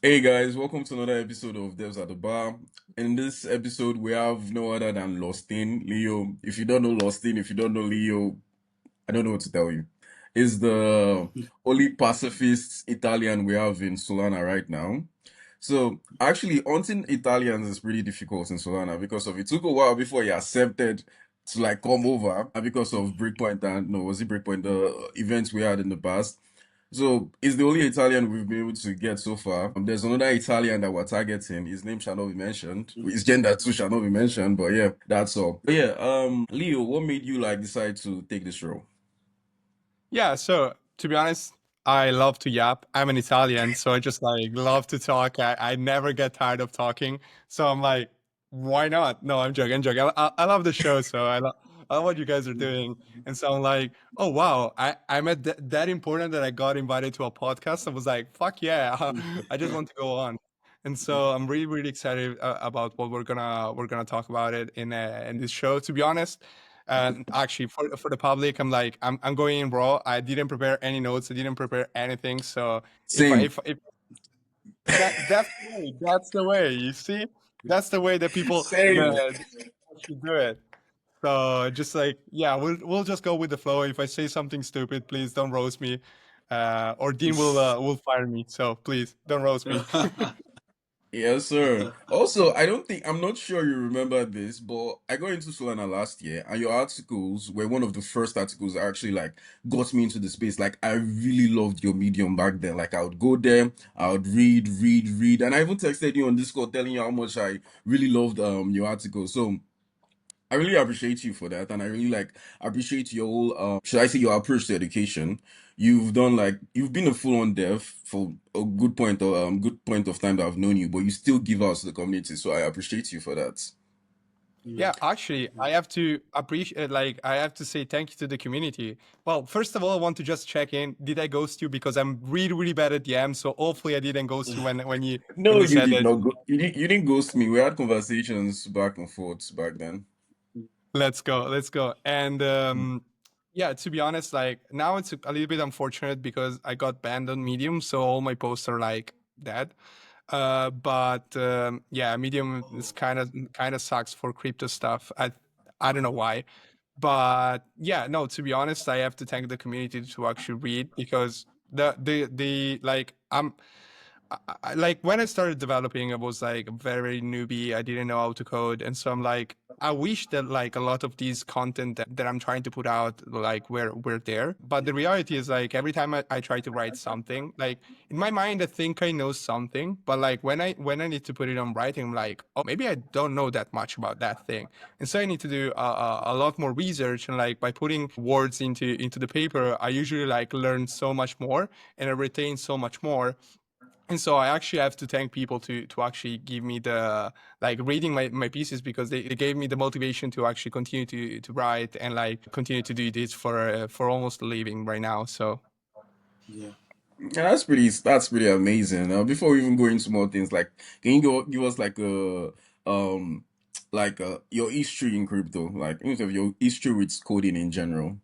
Hey guys, welcome to another episode of Devs at the Bar. In this episode, we have no other than Lostin, Leo. If you don't know Lostin, if you don't know Leo, I don't know what to tell you. Is the only pacifist Italian we have in Solana right now. So actually, hunting Italians is pretty difficult in Solana because of it took a while before he accepted to like come over because of Breakpoint and no, was it Breakpoint the events we had in the past. So he's the only Italian we've been able to get so far. There's another Italian that we're targeting. His name shall not be mentioned. His gender too shall not be mentioned. But yeah, that's all. But yeah, Leo, what made you like decide to take this role? Yeah, so to be honest, I love to yap. I'm an Italian, so I just like love to talk. I never get tired of talking. So I'm like, why not? No, I'm joking. I'm joking. I love the show, so I love what you guys are doing. And so I'm like, oh wow, I'm at that important that I got invited to a podcast. I was like, fuck yeah, I just want to go on. And so I'm really excited about what we're gonna talk about it in this show. To be honest, and actually, for the public, I'm going in raw. I didn't prepare any notes. I didn't prepare anything. So Same. if that's the way. You see, that's the way that people Same. should do it. So just like yeah, we'll just go with the flow. If I say something stupid, please don't roast me, or Dean will fire me. So please don't roast me. Yes, sir. Also, I'm not sure you remember this, but I got into Solana last year, and your articles were one of the first articles that actually like got me into the space. Like, I really loved your medium back then. Like, I would go there, I would read, and I even texted you on Discord telling you how much I really loved your article. So I really appreciate you for that, and I really like appreciate your whole should I say your approach to education. You've been a full-on dev for a good point of time that I've known you, but you still give out to the community, so I appreciate you for that. Yeah, actually, I have to appreciate, like, I have to say thank you to the community. Well, first of all, I want to just check in. Did I ghost you? Because I'm really bad at DM. So hopefully, I didn't ghost you when No, you you said did that. not go. You didn't ghost me. We had conversations back and forth back then. Let's go. And yeah, to be honest, like now it's a little bit unfortunate because I got banned on Medium, so all my posts are like dead. But yeah, Medium is kind of sucks for crypto stuff. I don't know why. But yeah, no, to be honest, I have to thank the community to actually read because the like like when I started developing, I was like very newbie. I didn't know how to code, and so I'm like, I wish that like a lot of these content that I'm trying to put out, like were there. But the reality is like every time I try to write something, like in my mind, I think I know something, but like when I need to put it on writing, I'm like, oh, maybe I don't know that much about that thing, and so I need to do a lot more research. And like by putting words into the paper, I usually like learn so much more and I retain so much more. And so I actually have to thank people to actually give me the like reading my pieces because they gave me the motivation to actually continue to write and like continue to do this for almost a living right now. So Yeah, that's pretty amazing. Before we even go into more things, like, can you go give us um your history in crypto, like in terms of your history with coding in general?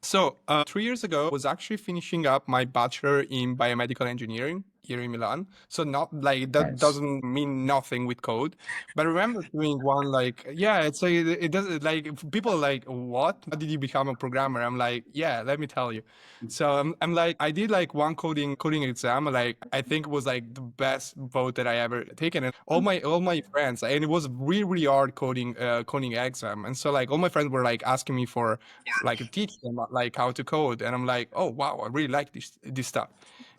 So 3 years ago, I was actually finishing up my bachelor in biomedical engineering here in Milan. So not like that Nice. doesn't mean nothing with code, but I remember doing one like yeah, it's like it does like people are like what? How did you become a programmer? I'm like yeah, let me tell you. So I'm like I did like one coding exam. Like I think it was like the best vote that I ever taken. And all my friends, and it was really hard coding exam. And so like all my friends were like asking me for like teach them like how to code, and I'm like oh wow, I really like this stuff.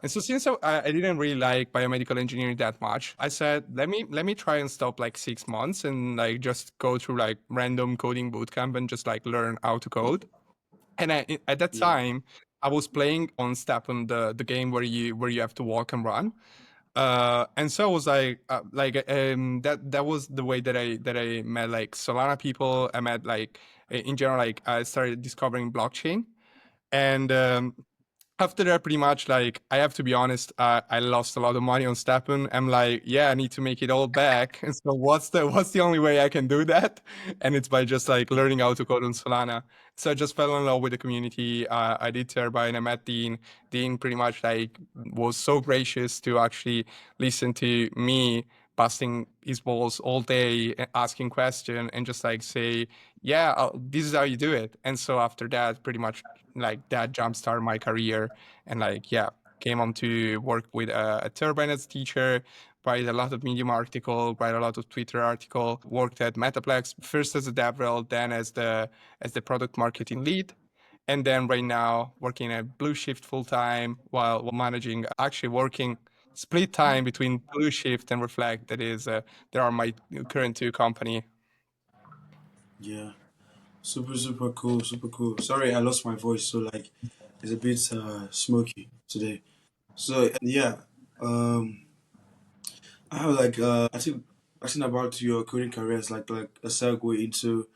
And so since I didn't really like biomedical engineering that much, I said let me try and stop like 6 months and like just go through like random coding bootcamp and just like learn how to code. And at that time I was playing on Step on the game where you have to walk and run. And so I was like that was the way that I met like Solana people. I met like in general like I started discovering blockchain. And after that, pretty much like I have to be honest, I lost a lot of money on Steppen. I'm like, yeah, I need to make it all back. And so what's the only way I can do that? And it's by just like learning how to code on Solana. So I just fell in love with the community. I did Turbine. I met Dean. Dean pretty much like was so gracious to actually listen to me busting his balls all day, asking question, and just like say, yeah, this is how you do it. And so after that, pretty much like that jumpstarted my career. And like, yeah, came on to work with a Turbine as teacher, write a lot of Medium article, write a lot of Twitter article, worked at MetaPlex, first as a DevRel, then as the product marketing lead. And then right now working at BlueShift full time while managing, actually working split time between BlueShift and Reflect. That is, there are my current two company. Yeah. Super, super cool, super cool. Sorry, I lost my voice, so like it's a bit smoky today. So yeah, um, I have like I think asking about your coding career is like a segue into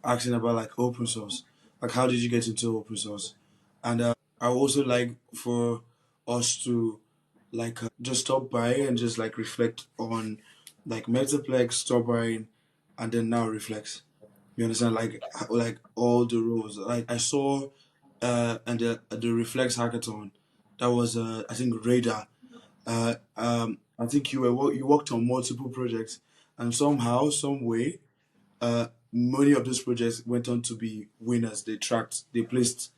asking about like open source. Like, how did you get into open source? And I also like for us to like just stop by and just like reflect on like MetaPlex, Turbine, and then now Reflex. You understand? Like all the roles. Like I saw and the Reflex hackathon, that was I think Radar. I think you worked on multiple projects, and somehow, some way, many of those projects went on to be winners. They placed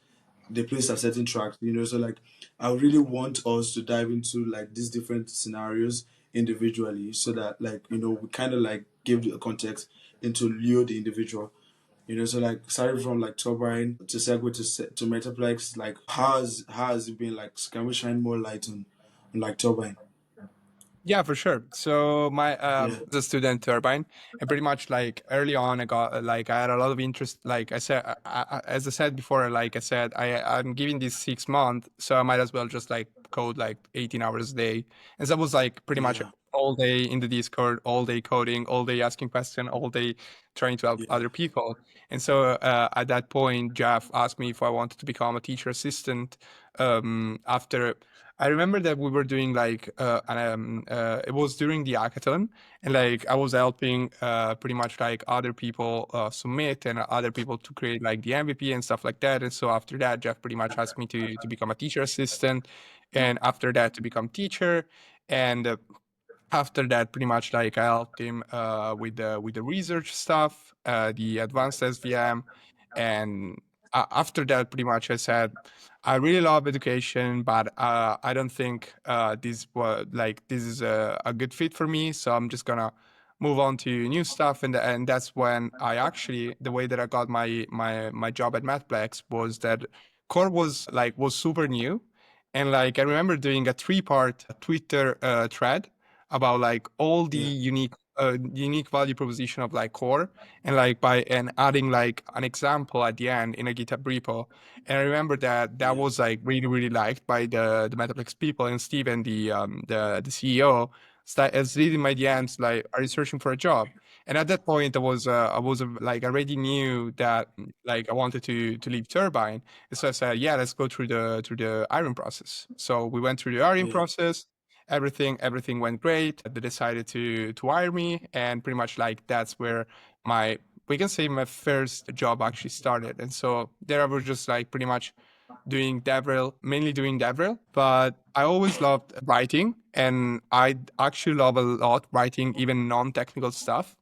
a certain track. You know, so like I really want us to dive into like these different scenarios individually, so that like we kind of like give the context into Leo the individual. You know, so like starting from like Turbine to segue to Metaplex, like how has it been like? Can we shine more light on like Turbine? Yeah, for sure. So my Yeah, as a student Turbine, and pretty much like early on, I got like I had a lot of interest. Like I said, as I said before, like I said, I'm giving this 6 months, so I might as well just like code like 18 hours a day. And so I was like pretty much yeah, all day in the Discord, all day coding, all day asking questions, all day trying to help yeah, other people. And so at that point, Jeff asked me if I wanted to become a teacher assistant. After I remember that we were doing like it was during the hackathon, and like I was helping pretty much like other people submit and other people to create like the MVP and stuff like that. And so after that, Jeff pretty much asked me to become a teacher assistant, and after that to become teacher. And after that, pretty much like I helped him with the research stuff, the advanced SVM, and after that, pretty much I said I really love education, but I don't think this is a good fit for me. So I'm just gonna move on to new stuff, and that's when I actually the way that I got my job at MathPlex was that core was super new, and like I remember doing a 3-part Twitter thread about like all the yeah, unique value proposition of like core, and like by and adding like an example at the end in a GitHub repo. And I remember that that yeah, was like really liked by the MetaPlex people, and Steven, the CEO, is reading my DMs like, are you searching for a job? And at that point like I already knew that like I wanted to leave Turbine. And so I said, yeah, let's go through the hiring process. So we went through the hiring yeah, process. Everything went great. They decided to hire me, and pretty much like that's where my we can say my first job actually started. And so there I was just like pretty much doing DevRel, mainly doing DevRel. But I always loved writing, and I actually love a lot writing even non-technical stuff.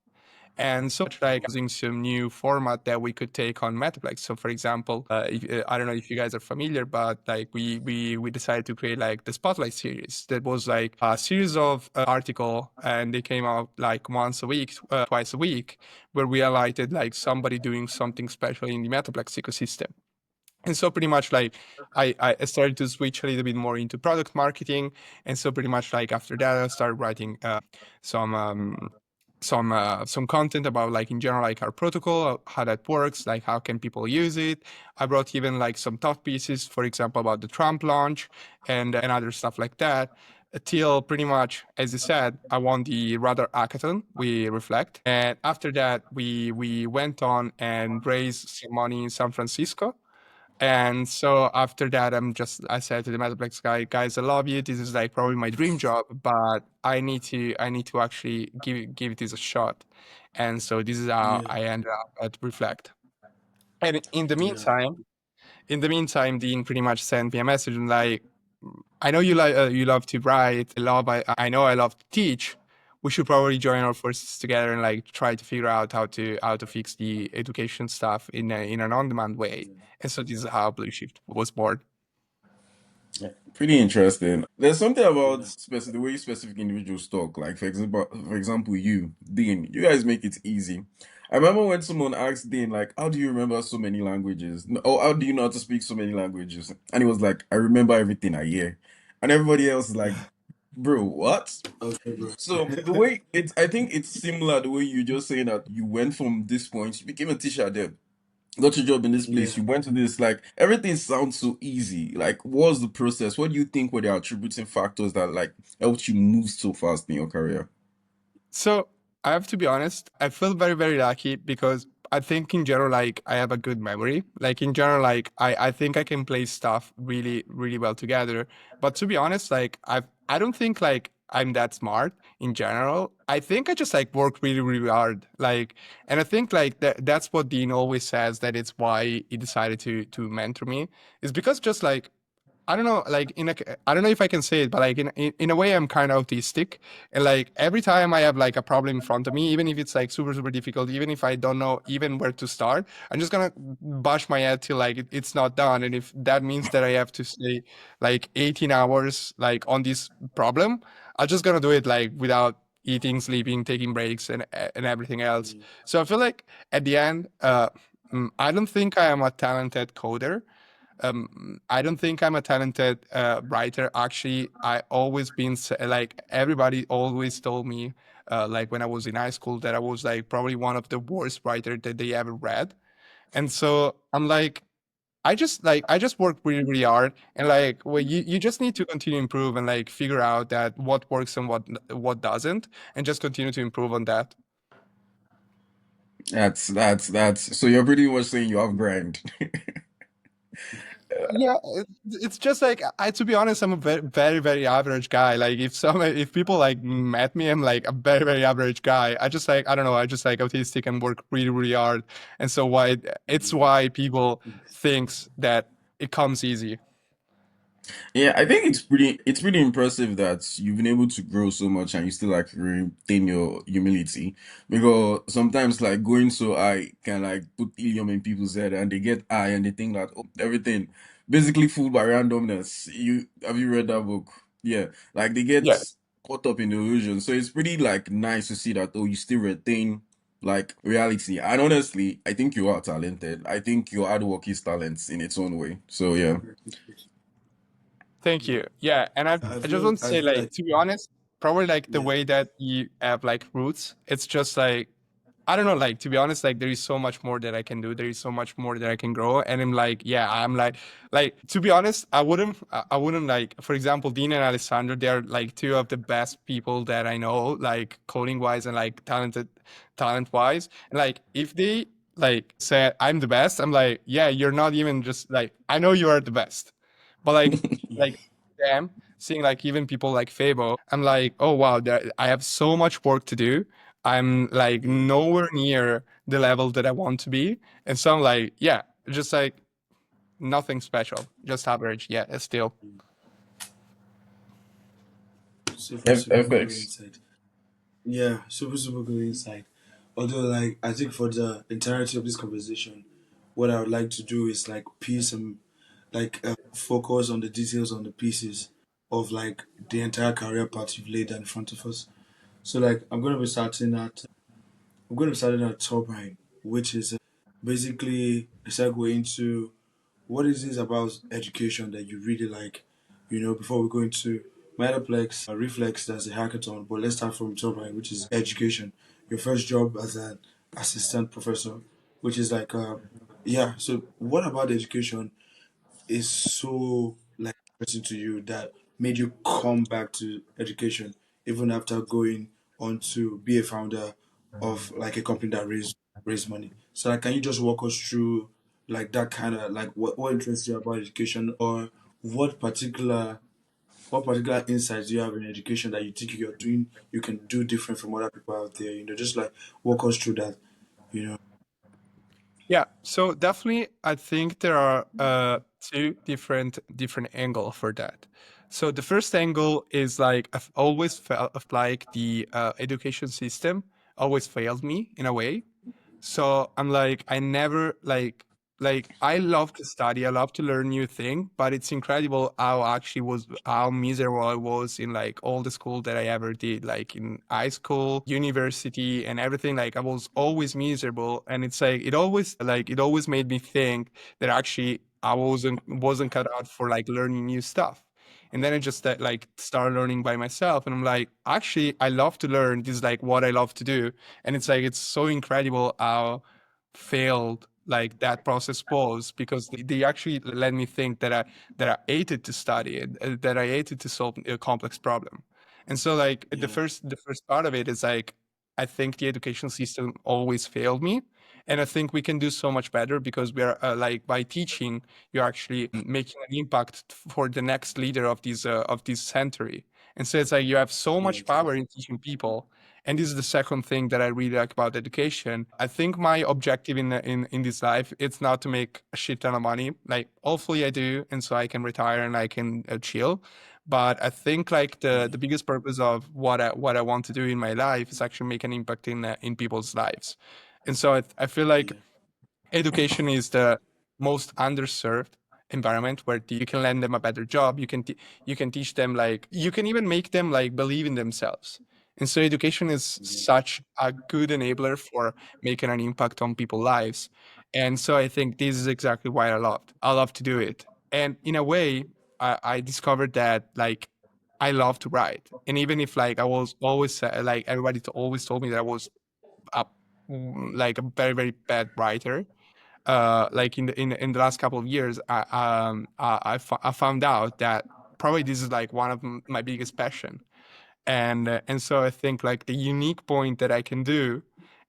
And so much like using some new format that we could take on MetaPlex. So for example, I don't know if you guys are familiar, but like we decided to create like the Spotlight series. That was like a series of article, and they came out like once a week, twice a week, where we highlighted like somebody doing something special in the MetaPlex ecosystem. And so pretty much like I started to switch a little bit more into product marketing. And so pretty much like after that, I started writing some some content about like in general like our protocol, how that works, like how can people use it. I brought even like some thought pieces, for example, about the Trump launch and other stuff like that. Till pretty much, as I said, I won the Radar Hackathon. We reflect, and after that, we went on and raised some money in San Francisco, And so after that, I said to the MetaPlex guy, guys, I love you. This is like probably my dream job, but I need to actually give this a shot. And so this is how Yeah, I ended up at Reflect. And yeah, in the meantime, Dean pretty much sent me a message and like, I know you love to write. I know I love to teach. We should probably join our forces together and like try to figure out how to fix the education stuff in an on-demand way. And so this is how BlueShift was born. Pretty interesting. There's something about yeah, the way specific individuals talk. Like for example, you, Dean, you guys make it easy. I remember when someone asked Dean, like, "How do you remember so many languages? Or how do you know how to speak so many languages?" And he was like, "I remember everything I hear." And everybody else is like, "Bro, what?" okay, bro. So the way it's, I think it's similar the way you just saying that you went from this point, you became a teacher there, got your job in this Yeah. place, you went to this, like everything sounds so easy. Like, what was the process? What do you think were the attributing factors that like helped you move so fast in your career? So I have to be honest, I feel very, very lucky because I think in general, like I have a good memory. Like in general, like I think I can play stuff really, really well together. But to be honest, I don't think like I'm that smart in general. I think I just like work really, really hard. Like, and I think like that's what Dean always says that it's why he decided to mentor me is because just like I don't know, like I don't know if I can say it, but like in a way, I'm kind of autistic, and like every time I have like a problem in front of me, even if it's like super super difficult, even if I don't know even where to start, I'm just gonna bash my head till like it's not done, and if that means that I have to stay like 18 hours like on this problem, I'm just gonna do it like without eating, sleeping, taking breaks, and everything else. Yeah. So I feel like at the end, I don't think I am a talented coder. I don't think I'm a talented writer. Actually, I always been like everybody always told me, like when I was in high school, that I was like probably one of the worst writer that they ever read. And so I'm like, I just work really really hard, and like well, you just need to continue to improve and like figure out that what works and what doesn't, and just continue to improve on that. That's so you're pretty much saying you have grind. Yeah, it's just like to be honest, I'm a very, very, very average guy. Like if people like met me, I'm like a very, very average guy. I just like, I don't know, I just like autistic and work really, really hard. And so it's why people thinks that it comes easy. Yeah, I think it's pretty impressive that you've been able to grow so much and you still like retain your humility. Because sometimes like going so high can like put helium in people's head and they get high and they think that everything basically fooled by randomness. You have you read that book? Yeah. Like they get Yeah. caught up in the illusion. So it's pretty like nice to see that you still retain like reality. And honestly, I think you are talented. I think your hard work is talent in its own way. So yeah. Thank Yeah. you. Yeah, and I just want to I say, feel like, like to be honest, probably like the yeah, way that you have like roots, it's just like I don't know, like to be honest, like there is so much more that I can do. There is so much more that I can grow, and I'm like, yeah, I'm like to be honest, I wouldn't like, for example, Dean and Alessandro, they are like two of the best people that I know, like coding wise and like talent wise, and like if they like said I'm the best, I'm like, yeah, you're not even just like I know you are the best, but like them seeing like even people like Fabo, I'm like, oh wow, I have so much work to do. I'm like yeah, nowhere near the level that I want to be. And so I'm like, yeah, just like nothing special, just average. Yeah, still. super super cool FX. insight. Yeah, super super cool insight. Although, like, I think for the entirety of this conversation, what I would like to do is like piece and like focus on the details on the pieces of like the entire career path you've laid down in front of us. So, like, I'm going to be starting at Turbine, which is basically a segue into what is this about education that you really like? You know, before we go into MetaPlex, Reflex, that's a hackathon. But let's start from Turbine, which is education. Your first job as an assistant professor, which is like, yeah. So, what about education is so like interesting to you that made you come back to education even after going on to be a founder of like a company that raised money? So, like, can you just walk us through like that kind of like what interests you about education, or what particular what particular insights do you have in education that you think you're doing you can do different from other people out there? Just like walk us through that. You know. Yeah, so definitely, I think there are two different angle for that. So the first angle is like I've always felt of like the education system always failed me in a way. So I'm like, I never like I love to study, I love to learn new thing, but it's incredible how actually was how miserable I was in like all the school that I ever did, like in high school, university, and everything. Like I was always miserable, and it's like it always made me think that actually I wasn't cut out for like learning new stuff. And then I just like started learning by myself, and I'm like, actually, I love to learn. This is like what I love to do, and it's like it's so incredible how failed like that process was, because they actually let me think that I hated to study it, that I hated to solve a complex problem. And so like Yeah. the first part of it is like I think the education system always failed me, and I think we can do so much better because we are like by teaching you're actually making an impact for the next leader of this century. And so it's like you have so Yeah. much power in teaching people. And this is the second thing that I really like about education. I think my objective in this life, it's not to make a shit ton of money. Like hopefully I do, and so I can retire and I can chill. But I think like Yeah. the biggest purpose of what I want to do in my life is actually make an impact in people's lives. And so I feel like Yeah. education is the most underserved environment where you can lend them a better job. You can teach them, like you can even make them like believe in themselves. And so education is Yeah. such a good enabler for making an impact on people's lives. And so I think this is exactly why I love to do it. And in a way, I discovered that like I love to write. And even if like I was always like everybody always told me that I was a, like a very very bad writer, like in the last couple of years, I found out that probably this is like one of my biggest passion. And so I think like the unique point that I can do,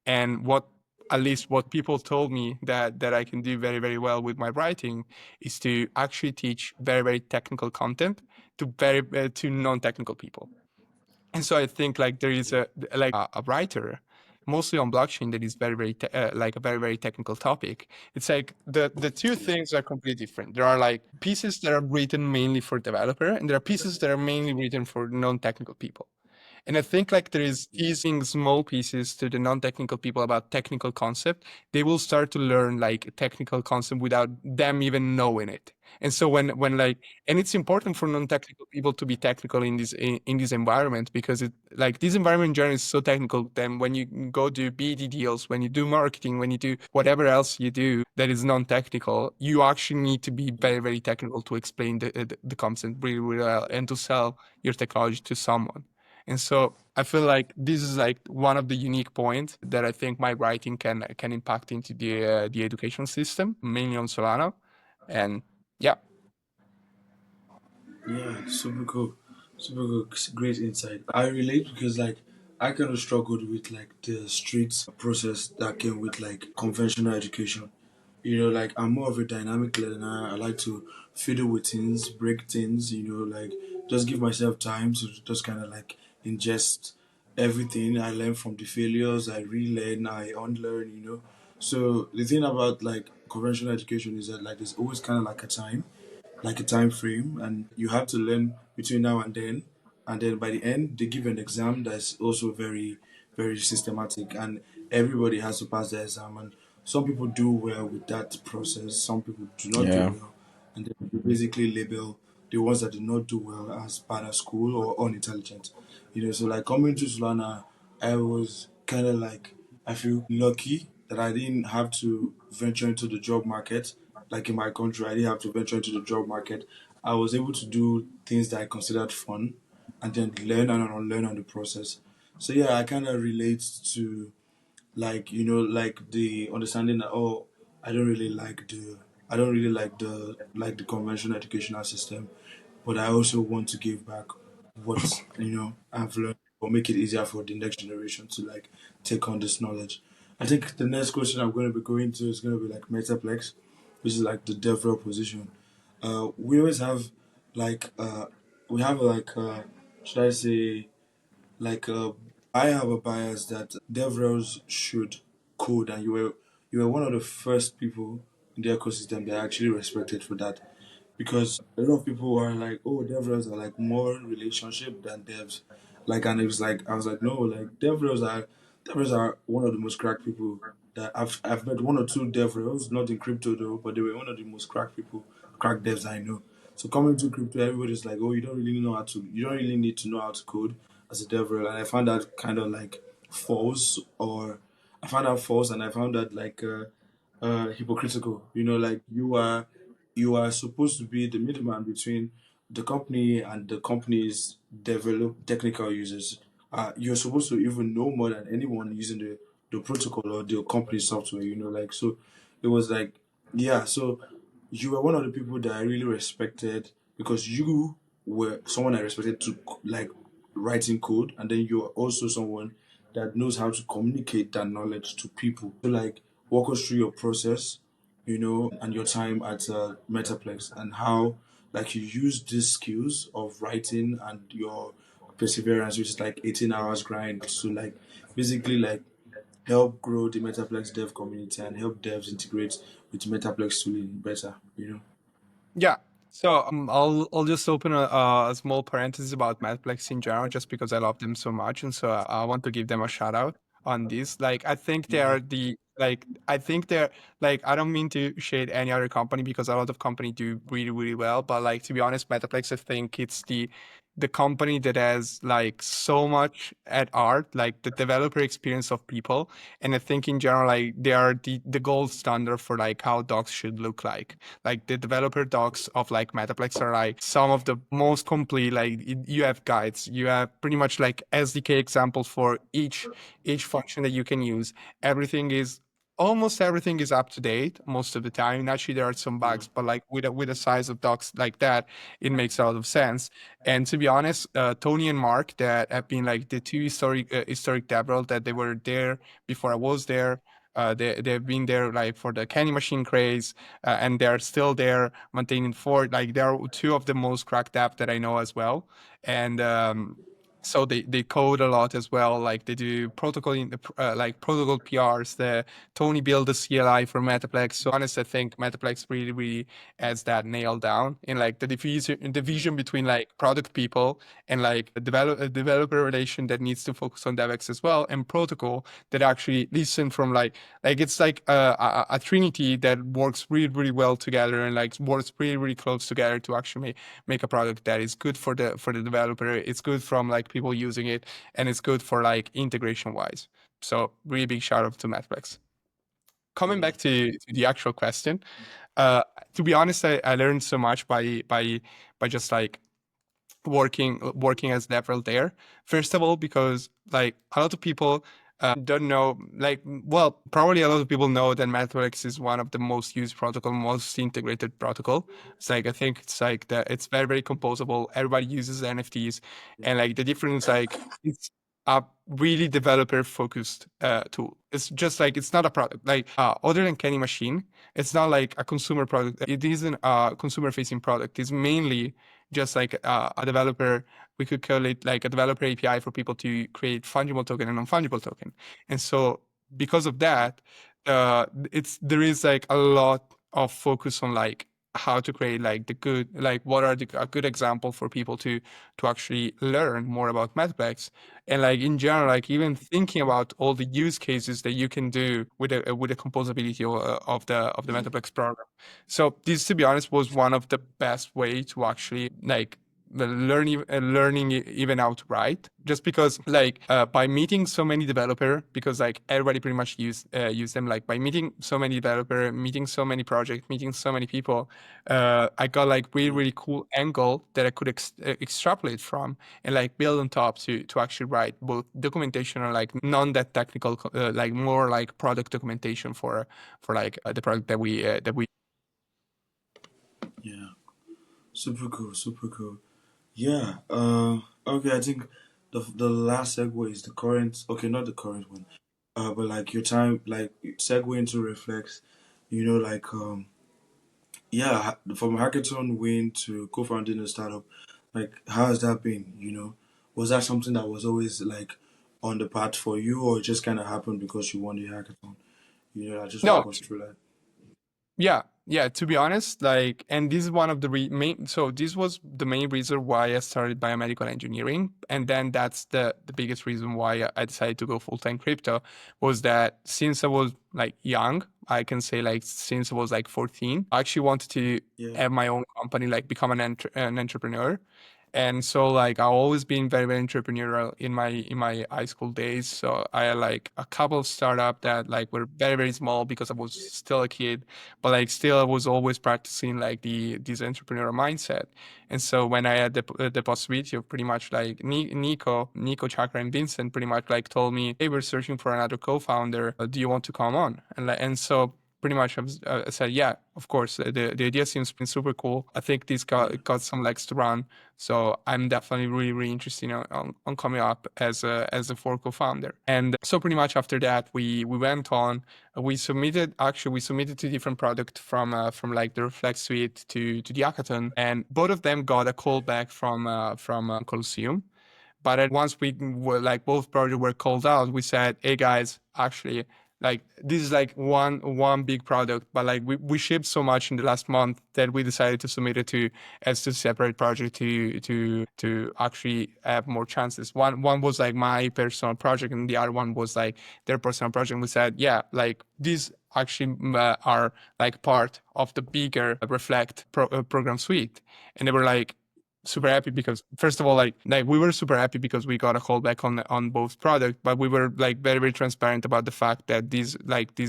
and what at least what people told me that I can do very very well with my writing, is to actually teach very very technical content to very to non-technical people. And so I think like there is a writer mostly on blockchain that is very very like a very very technical topic. It's like the two things are completely different. There are like pieces that are written mainly for developer, and there are pieces that are mainly written for non-technical people. And I think like there is teasing small pieces to the non-technical people about technical concept. They will start to learn like technical concept without them even knowing it. And so when like, and it's important for non-technical people to be technical in this environment, because it like this environment in general is so technical. Then when you go do BD deals, when you do marketing, when you do whatever else you do that is non-technical, you actually need to be very very technical to explain the concept really really well and to sell your technology to someone. And so I feel like this is like one of the unique points that I think my writing can impact into the education system, mainly on Solana. And yeah. Yeah, super cool. Super cool. Great insight. I relate because like I kind of struggled with like the street process that came with like conventional education. Like I'm more of a dynamic learner. I like to fiddle with things, break things, like just give myself time to just kind of like ingest everything. I learn from the failures, I relearn, I unlearn. So the thing about like conventional education is that like there's always kind of like a time frame, and you have to learn between now and then by the end they give an exam that's also very very systematic, and everybody has to pass the exam, and some people do well with that process, some people do not do Yeah. well, and then you basically label the ones that did not do well as bad at school or unintelligent. So like coming to Solana, I was kind of like, I feel lucky that I didn't have to venture into the job market. Like in my country, I didn't have to venture into the job market. I was able to do things that I considered fun and then learn and unlearn on the process. So yeah, I kind of relate to like like the understanding that, oh, I don't really like the I don't really like the conventional educational system, but I also want to give back what I've learned, or make it easier for the next generation to like take on this knowledge. I think the next question I'm going to be going to is going to be like Metaplex. which is like the DevRel position. We always have like we have like should I say like I have a bias that DevRels should code, and you were one of the first people in the ecosystem that I actually respected for that, because a lot of people are like, oh, DevRels are like more relationship than devs. Like, and it was like, I was like, no, like DevRels are one of the most cracked people that I've met one or two DevRels, not in crypto though, but they were one of the most cracked people, cracked devs I know. So coming to crypto, everybody's like, oh, you don't really need to know how to code as a DevRel, and I found that kind of like false, or I found out false, and I found that like hypocritical. Like you are supposed to be the middleman between the company and the company's develop technical users. You're supposed to even know more than anyone using the protocol or the company software. Like, so it was like, yeah. So you were one of the people that I really respected, because you were someone I respected to like writing code, and then you're also someone that knows how to communicate that knowledge to people. So like, walk us through your process, and your time at MetaPlex, and how like you use these skills of writing and your perseverance, which is like 18 hours grind, to like basically like help grow the MetaPlex dev community and help devs integrate with MetaPlex tooling better. Yeah. So I'll just open a small parenthesis about MetaPlex in general, just because I love them so much, and so I want to give them a shout out on this. Like, I think they Yeah. are I think they're like, I don't mean to shade any other company, because a lot of company do really really well, but like, to be honest, MetaPlex, I think it's the company that has like so much at art, like the developer experience of people, and I think in general, like, they are the gold standard for like how docs should look like the developer docs of like Metaplex are like some of the most complete. Like, you have guides, you have pretty much like SDK examples for each function that you can use. Everything is Almost everything is up to date most of the time. Naturally, there are some Yeah. bugs, but like with a size of docs like that, it makes a lot of sense. And to be honest, Tony and Mark, that have been like the two historic DevRel, that they were there before I was there. They've been there like for the candy machine craze, and they're still there maintaining Ford. Like, they are two of the most cracked app that I know as well. And so they code a lot as well. Like, they do protocol like protocol PRs. The Tony built the CLI for Metaplex. So honest, I think Metaplex really really has that nailed down in like the division between like product people and like a developer relation that needs to focus on DevX as well, and protocol that actually listen from like it's like a trinity that works really really well together, and like works really really close together to actually make a product that is good for the developer. It's good from like people using it, and it's good for like integration wise. So really big shout out to Netflix. Coming Yeah. back to the actual question, uh, to be honest, I learned so much by just like working as Devrel there. First of all, because like a lot of people don't know, like, well, probably a lot of people know that MetaPlex is one of the most used protocol, most integrated protocol. It's like, I think it's like that it's very very composable. Everybody uses NFTs, and like the difference, like, it's a really developer focused tool. It's just like, it's not a product like other than Candy Machine. It's not like a consumer product. It isn't a consumer facing product. It's mainly just like a developer. We could call it like a developer API for people to create fungible token and non-fungible token. And so because of that, there is like a lot of focus on like how to create like the good, like what are a good example for people to actually learn more about Metaplex. And like in general, like even thinking about all the use cases that you can do with the composability of the Metaplex program. So this, to be honest, was one of the best way to actually like learning even how to write, just because like by meeting so many developer, because like everybody pretty much use them, like by meeting so many developer, meeting so many projects, meeting so many people, I got like really Yeah. really cool angle that I could extrapolate from, and like build on top to actually write both documentation or like non that technical like more like product documentation for like the product that we Yeah. Super cool. Super cool. Yeah. Okay. I think the last segue is the current. Okay, not the current one. But like your time, like segue into Reflex. Like yeah, from hackathon win to co-founding a startup, like how has that been? Was that something that was always like on the path for you, or it just kind of happened because you won the hackathon? Just No, walk us through that. yeah, to be honest, like, and this is one of the main, so this was the main reason why I started biomedical engineering. And then that's the biggest reason why I decided to go full-time crypto, was that since I was like young, I can say like since I was like 14, I actually wanted to Yeah, have my own company, like become an entrepreneur. And so like I've always been very, very entrepreneurial in my high school days. So I had like a couple of startups that like were very, very small because I was still a kid, but like still I was always practicing like this entrepreneurial mindset. And so when I had the possibility of pretty much like Nico, Chakra, and Vincent pretty much like told me, hey, we're searching for another co-founder. Do you want to come on? And so pretty much I said, yeah, of course. The idea seems super cool. I think this yeah, got some legs to run. So I'm definitely really, really interested on coming up as a four co-founder. And so pretty much after that, we went on. We submitted two different products from like the Reflex suite to the hackathon, and both of them got a call back from Colosseum. But once we were like both projects were called out, we said, "Hey guys, actually, like this is like one big product, but like we shipped so much in the last month that we decided to submit it to as two separate project to actually have more chances. One was like my personal project, and the other one was like their personal project. We said, yeah, like these actually are like part of the bigger Reflect program suite, and they were like super happy because first of all like we were super happy because we got a callback on both products, but we were like very, very transparent about the fact that these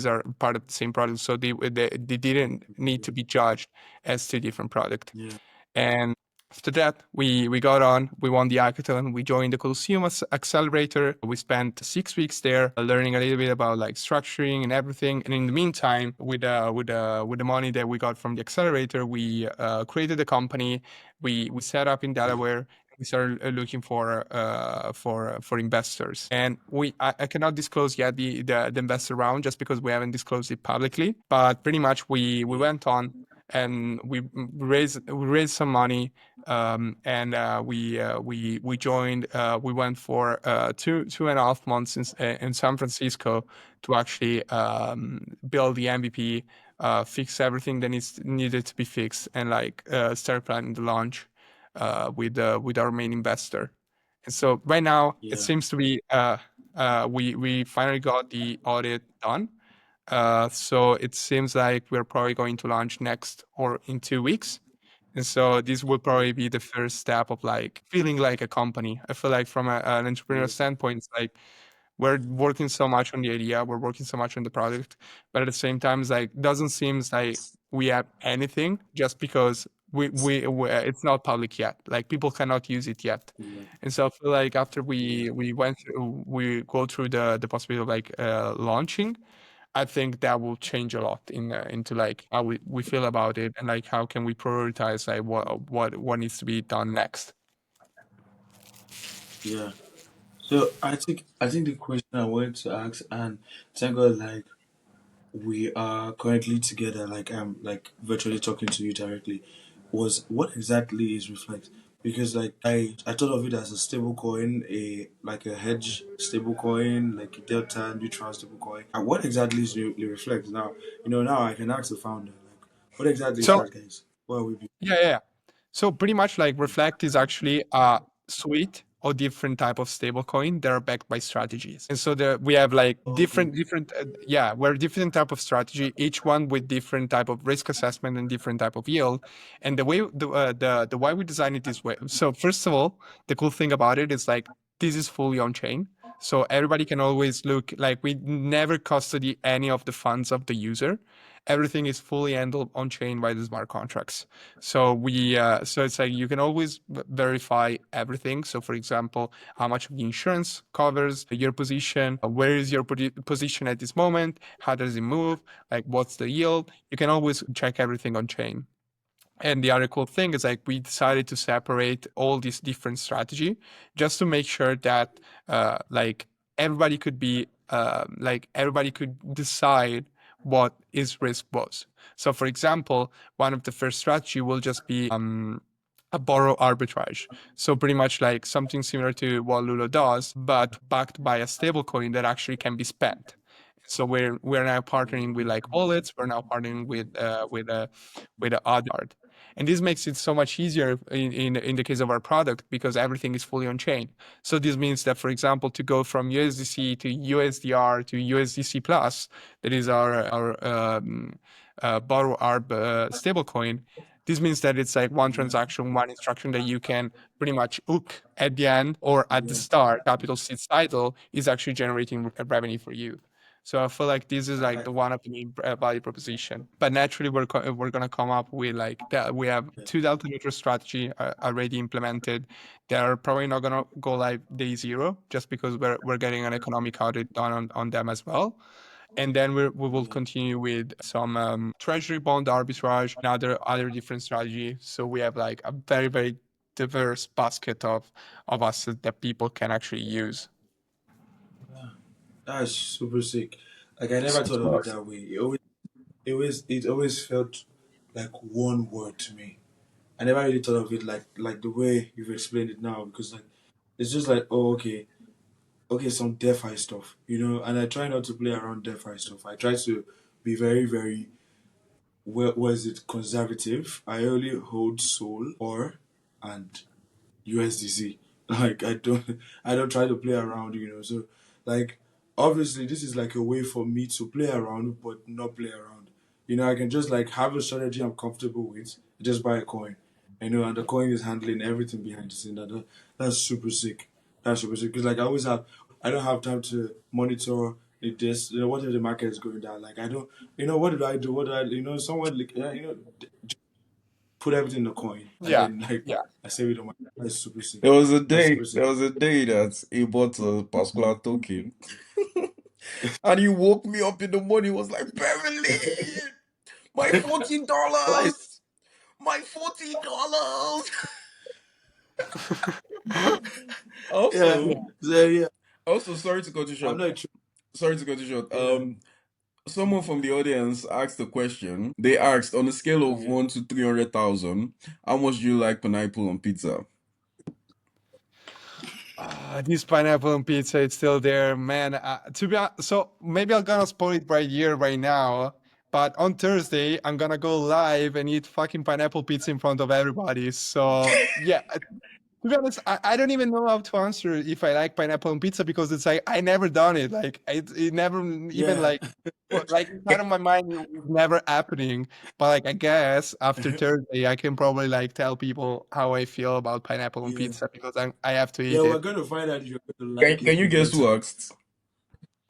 are part of the same product, so they didn't need to be judged as two different products. yeah, And after that, we got on, we won the hackathon, we joined the Colosseum Accelerator. We spent 6 weeks there learning a little bit about like structuring and everything. And in the meantime, with the money that we got from the accelerator, we created a company. We set up in Delaware. We started looking for investors, and I cannot disclose yet the investor round just because we haven't disclosed it publicly. But pretty much we yeah, went on and we raised some money, and we joined. We went for 2.5 months in San Francisco to actually build the MVP, fix everything that needed to be fixed, and like start planning the launch with our main investor. And so right now it yeah, seems to be we finally got the audit done. So it seems like we're probably going to launch next or in 2 weeks. And so this will probably be the first step of like feeling like a company. I feel like from an entrepreneurial yeah, standpoint, it's like we're working so much on the idea, we're working so much on the product, but at the same time, it's like doesn't seem like we have anything just because we it's not public yet. Like people cannot use it yet. yeah, And so I feel like after yeah, we go through the possibility of like launching, I think that will change a lot into like how we feel about it, and like how can we prioritize like what needs to be done next. yeah. So I think the question I wanted to ask, and thank God, like we are currently together, like I'm like virtually talking to you directly, was what exactly is Reflect? Because like I thought of it as a stable coin, a like a hedge stable coin, like a delta neutral stable coin. What exactly is Reflect? Now now I can ask the founder, like what exactly is So that, guys? What are we doing? yeah. So pretty much like Reflect is actually a suite of different type of stablecoin that are backed by strategies. And so we have like Oh, we're different type of strategy, each one with different type of risk assessment and different type of yield. And the why we designed it this way. So first of all, the cool thing about it is like this is fully on chain. So everybody can always look, like we never custody any of the funds of the user. Everything is fully handled on chain by the smart contracts. So it's like you can always verify everything. So for example, how much of the insurance covers your position, where is your position at this moment, how does it move, like what's the yield. You can always check everything on chain. And the other cool thing is like we decided to separate all these different strategy just to make sure that like everybody could be like everybody could decide what is risk was. So for example, one of the first strategy will just be a borrow arbitrage. So pretty much like something similar to what Lulo does, but backed by a stablecoin that actually can be spent. So we're now partnering with like wallets. We're now partnering with a other. And this makes it so much easier in the case of our product because everything is fully on chain. So this means that, for example, to go from USDC to USDR to USDC plus, that is our borrow arb stablecoin. This means that it's like one Yeah, transaction, one instruction that you can pretty much hook at the end or at the yeah, start. Capital seeds title is actually generating revenue for you. So I feel like this is like I, the one of the main value proposition. But naturally, we're gonna come up with like that. We have yeah, two delta neutral strategy already implemented. They're probably not gonna go live day zero just because we're getting an economic audit done on them as well. And then we will yeah. continue with some treasury bond arbitrage and other different strategy. So we have like a very diverse basket of assets that people can actually use. That's super sick. Like I never thought of it Smart. that way. It always felt like one word to me. I never really thought of it like the way you've explained it now because like it's just like, oh, okay, some DeFi stuff, and I try not to play around DeFi stuff. I try to be very, very, was it conservative? I only hold Sol or and USDC. Like I don't try to play around. So like obviously this is like a way for me to play around but not play around. I can just like have a strategy I'm comfortable with, just buy a coin. And the coin is handling everything behind the scene. That's super sick. That's super sick. Because like I don't have time to monitor this. What if the market is going down? Like I don't. What did I do? What did I? Someone like put everything in the coin and Yeah, then like yeah. I save it on my. That's super sick. There was a That's day, super there sick. was a day that he bought a particular token, and he woke me up in the morning. He was like, Beverly, my $14, Why is my $14. yeah. Also, So yeah, sorry to cut you I'm short. not sure. Sorry to cut you short. Yeah, Someone from the audience asked a question. They asked, on a scale of yeah, 1 to 300,000, how much do you like pineapple on pizza? This pineapple on pizza, it's still there, man. To be honest, so maybe I'm gonna spoil it right here, right now. But on Thursday, I'm gonna go live and eat fucking pineapple pizza in front of everybody. So yeah, to be honest, I don't even know how to answer if I like pineapple on pizza because it's like I never done it. Like it never even yeah, like inside of my mind it's never happening. But like I guess after Thursday I can probably like tell people how I feel about pineapple on yeah. pizza because I have to Yeah, eat we're it. gonna find out if you're gonna Can, like can it you with guess who better. asked?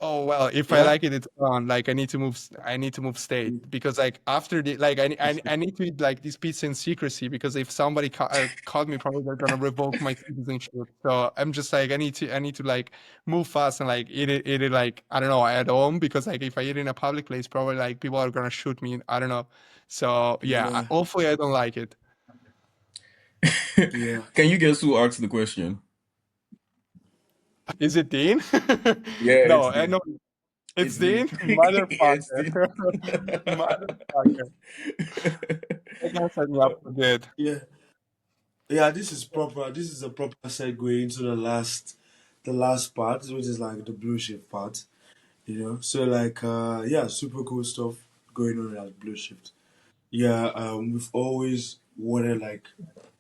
Oh well, if I Yeah. like it, it's gone. Like I need to move. I need to move state because like after the like I need to eat like this pizza in secrecy because if somebody caught me, probably they're gonna revoke my citizenship. So I'm just like I need to like move fast and like eat it like I don't know at home because like if I eat in a public place, probably like people are gonna shoot me. I don't know. So yeah, Yeah, hopefully I don't like it. yeah. Can you guess who asked the question? Is it Dean? Yeah, No, it's I Dean. know it's It's Dean. Dean, Yeah, it's motherfucker, Dean. motherfucker. I guess I'm up for good. Yeah. Yeah, this is proper. This is a proper segue into the last part, which is like the blue shift part. So like yeah, super cool stuff going on at blue shift. Yeah, we've always wanted like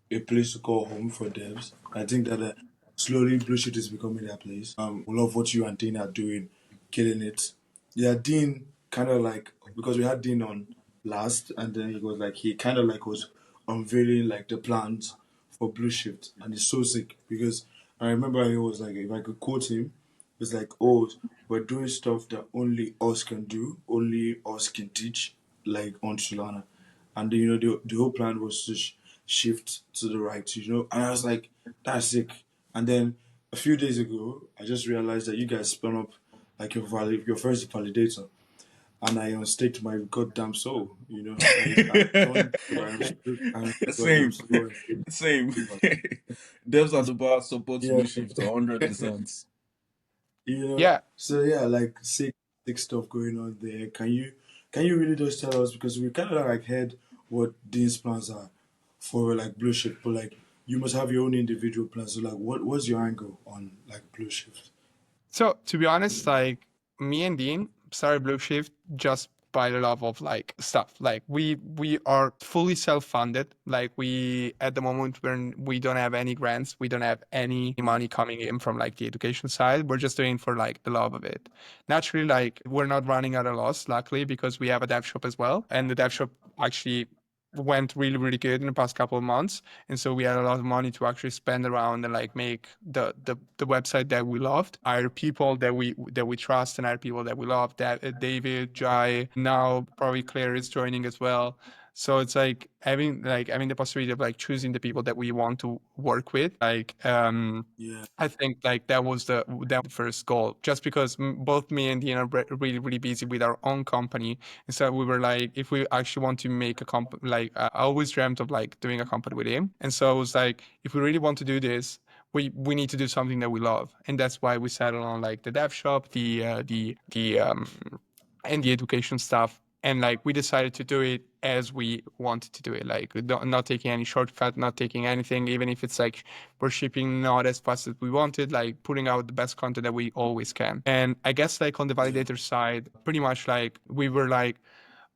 a place to call home for devs. I think that slowly blue shift is becoming that place. We love what you and Dean are doing, killing it. Yeah, Dean kind of like, because we had Dean on last, and then he kind of like was unveiling like the plans for blue shift, and it's so sick because I remember he was like, if I could quote him, it's like, oh, we're doing stuff that only us can do, only us can teach, like on Solana. And the whole plan was to shift to the right, and I was like, that's sick. And then a few days ago, I just realized that you guys spun up like your first validator, and I unstaked my goddamn soul. I turned I understood goddamn Same. soul. Same. Devs at the bar supports Yeah, Blue Shift 100%. Yeah, so yeah, like sick stuff going on there. Can you Can you really just tell us, because we kind of like heard what Dean's plans are for like Blue Shift, but like you must have your own individual plans. So like, what's your angle on like Blue Shift? So to be honest, like me and Dean started BlueShift just by the love of like stuff. Like we are fully self-funded. Like we at the moment when we don't have any grants, we don't have any money coming in from like the education side. We're just doing for like the love of it. Naturally, like we're not running at a loss, luckily, because we have a dev shop as well. And the dev shop actually went really, really good in the past couple of months. And so we had a lot of money to actually spend around and like make the website that we loved, hire people that we trust, and hire people that we love. That David, Jai, now probably Claire is joining as well. So it's like having the possibility of like choosing the people that we want to work with. Yeah, I think like that was the first goal. Just because both me and Dean are really really busy with our own company, and so we were like, if we actually want to make a company, like I always dreamt of like doing a company with him, and so I was like, if we really want to do this, we need to do something that we love, and that's why we settled on like the dev shop, the and the education stuff. And like we decided to do it as we wanted to do it, like not taking any shortcut, not taking anything, even if it's like we're shipping not as fast as we wanted, like putting out the best content that we always can. And I guess like on the yeah, validator side, pretty much like we were like,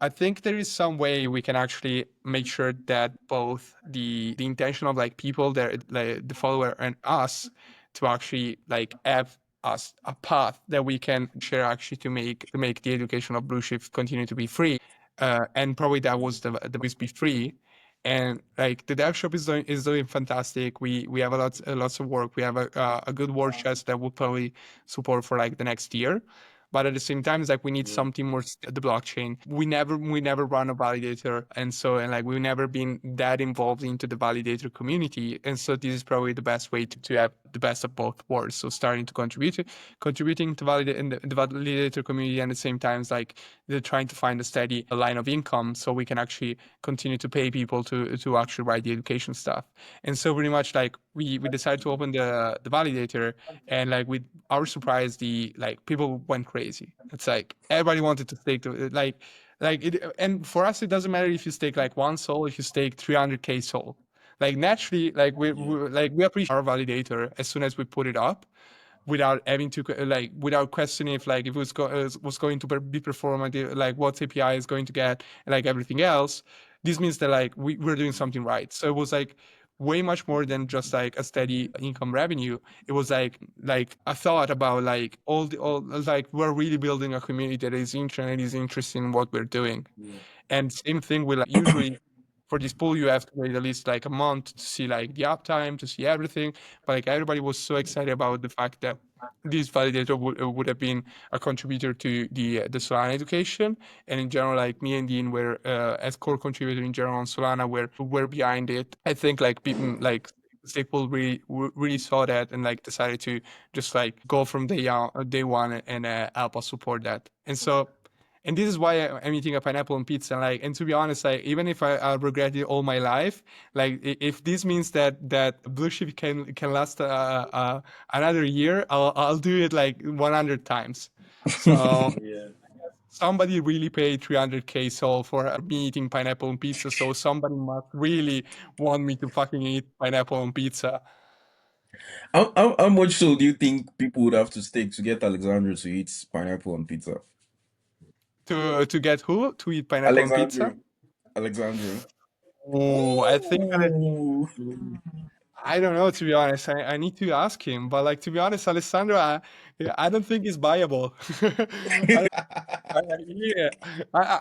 I think there is some way we can actually make sure that both the intention of like people that like the follower and us to actually like have us a path that we can share actually to make the education of Blue Shift continue to be free. And probably that yeah, was the ways be free. And like the dev shop is doing fantastic. We have lots of work. We have a good war chest that will probably support for like the next year. But at the same time, it's like we need yeah, something more the blockchain. We never run a validator, and like we've never been that involved into the validator community. And so this is probably the best way to have the best of both worlds. So starting to contributing to validate in the validator community, and at the same time, it's like they're trying to find a steady line of income so we can actually continue to pay people to actually write the education stuff. And so pretty much like we decided to open the validator, and like with our surprise, the like people went crazy. It's like everybody wanted to stake to like it, and for us it doesn't matter if you stake like one soul, if you stake 300k soul. Like naturally, like yeah, we appreciate our validator as soon as we put it up, without having to like without questioning if like if it was going to be performative, like what API is going to get, and like everything else. This means that like we're doing something right. So it was like way much more than just like a steady income revenue. It was like a thought about like all like we're really building a community that is interested in what we're doing. yeah, And same thing with like usually for this pool you have to wait at least like a month to see like the uptime, to see everything. But like everybody was so excited about the fact that this validator would have been a contributor to the Solana education. And in general, like me and Dean were as core contributor in general on Solana, were behind it. I think like people like Staple really saw that and like decided to just like go from day one and help us support that. And so and this is why I'm eating a pineapple on pizza. Like, and to be honest, like even if I regret it all my life, like if this means that Blue Chip can last another year, I'll do it like 100 times. So yeah. somebody really paid 300k soul for me eating pineapple on pizza. So somebody must really want me to fucking eat pineapple on pizza. How much so do you think people would have to stake to get Alexandra to eat pineapple on pizza? To get who to eat pineapple on pizza? Alexandra. Alexandra. Oh, I think that Ooh. I don't know, to be honest. I need to ask him. But like to be honest, Alessandro, I don't think it's viable. Yeah,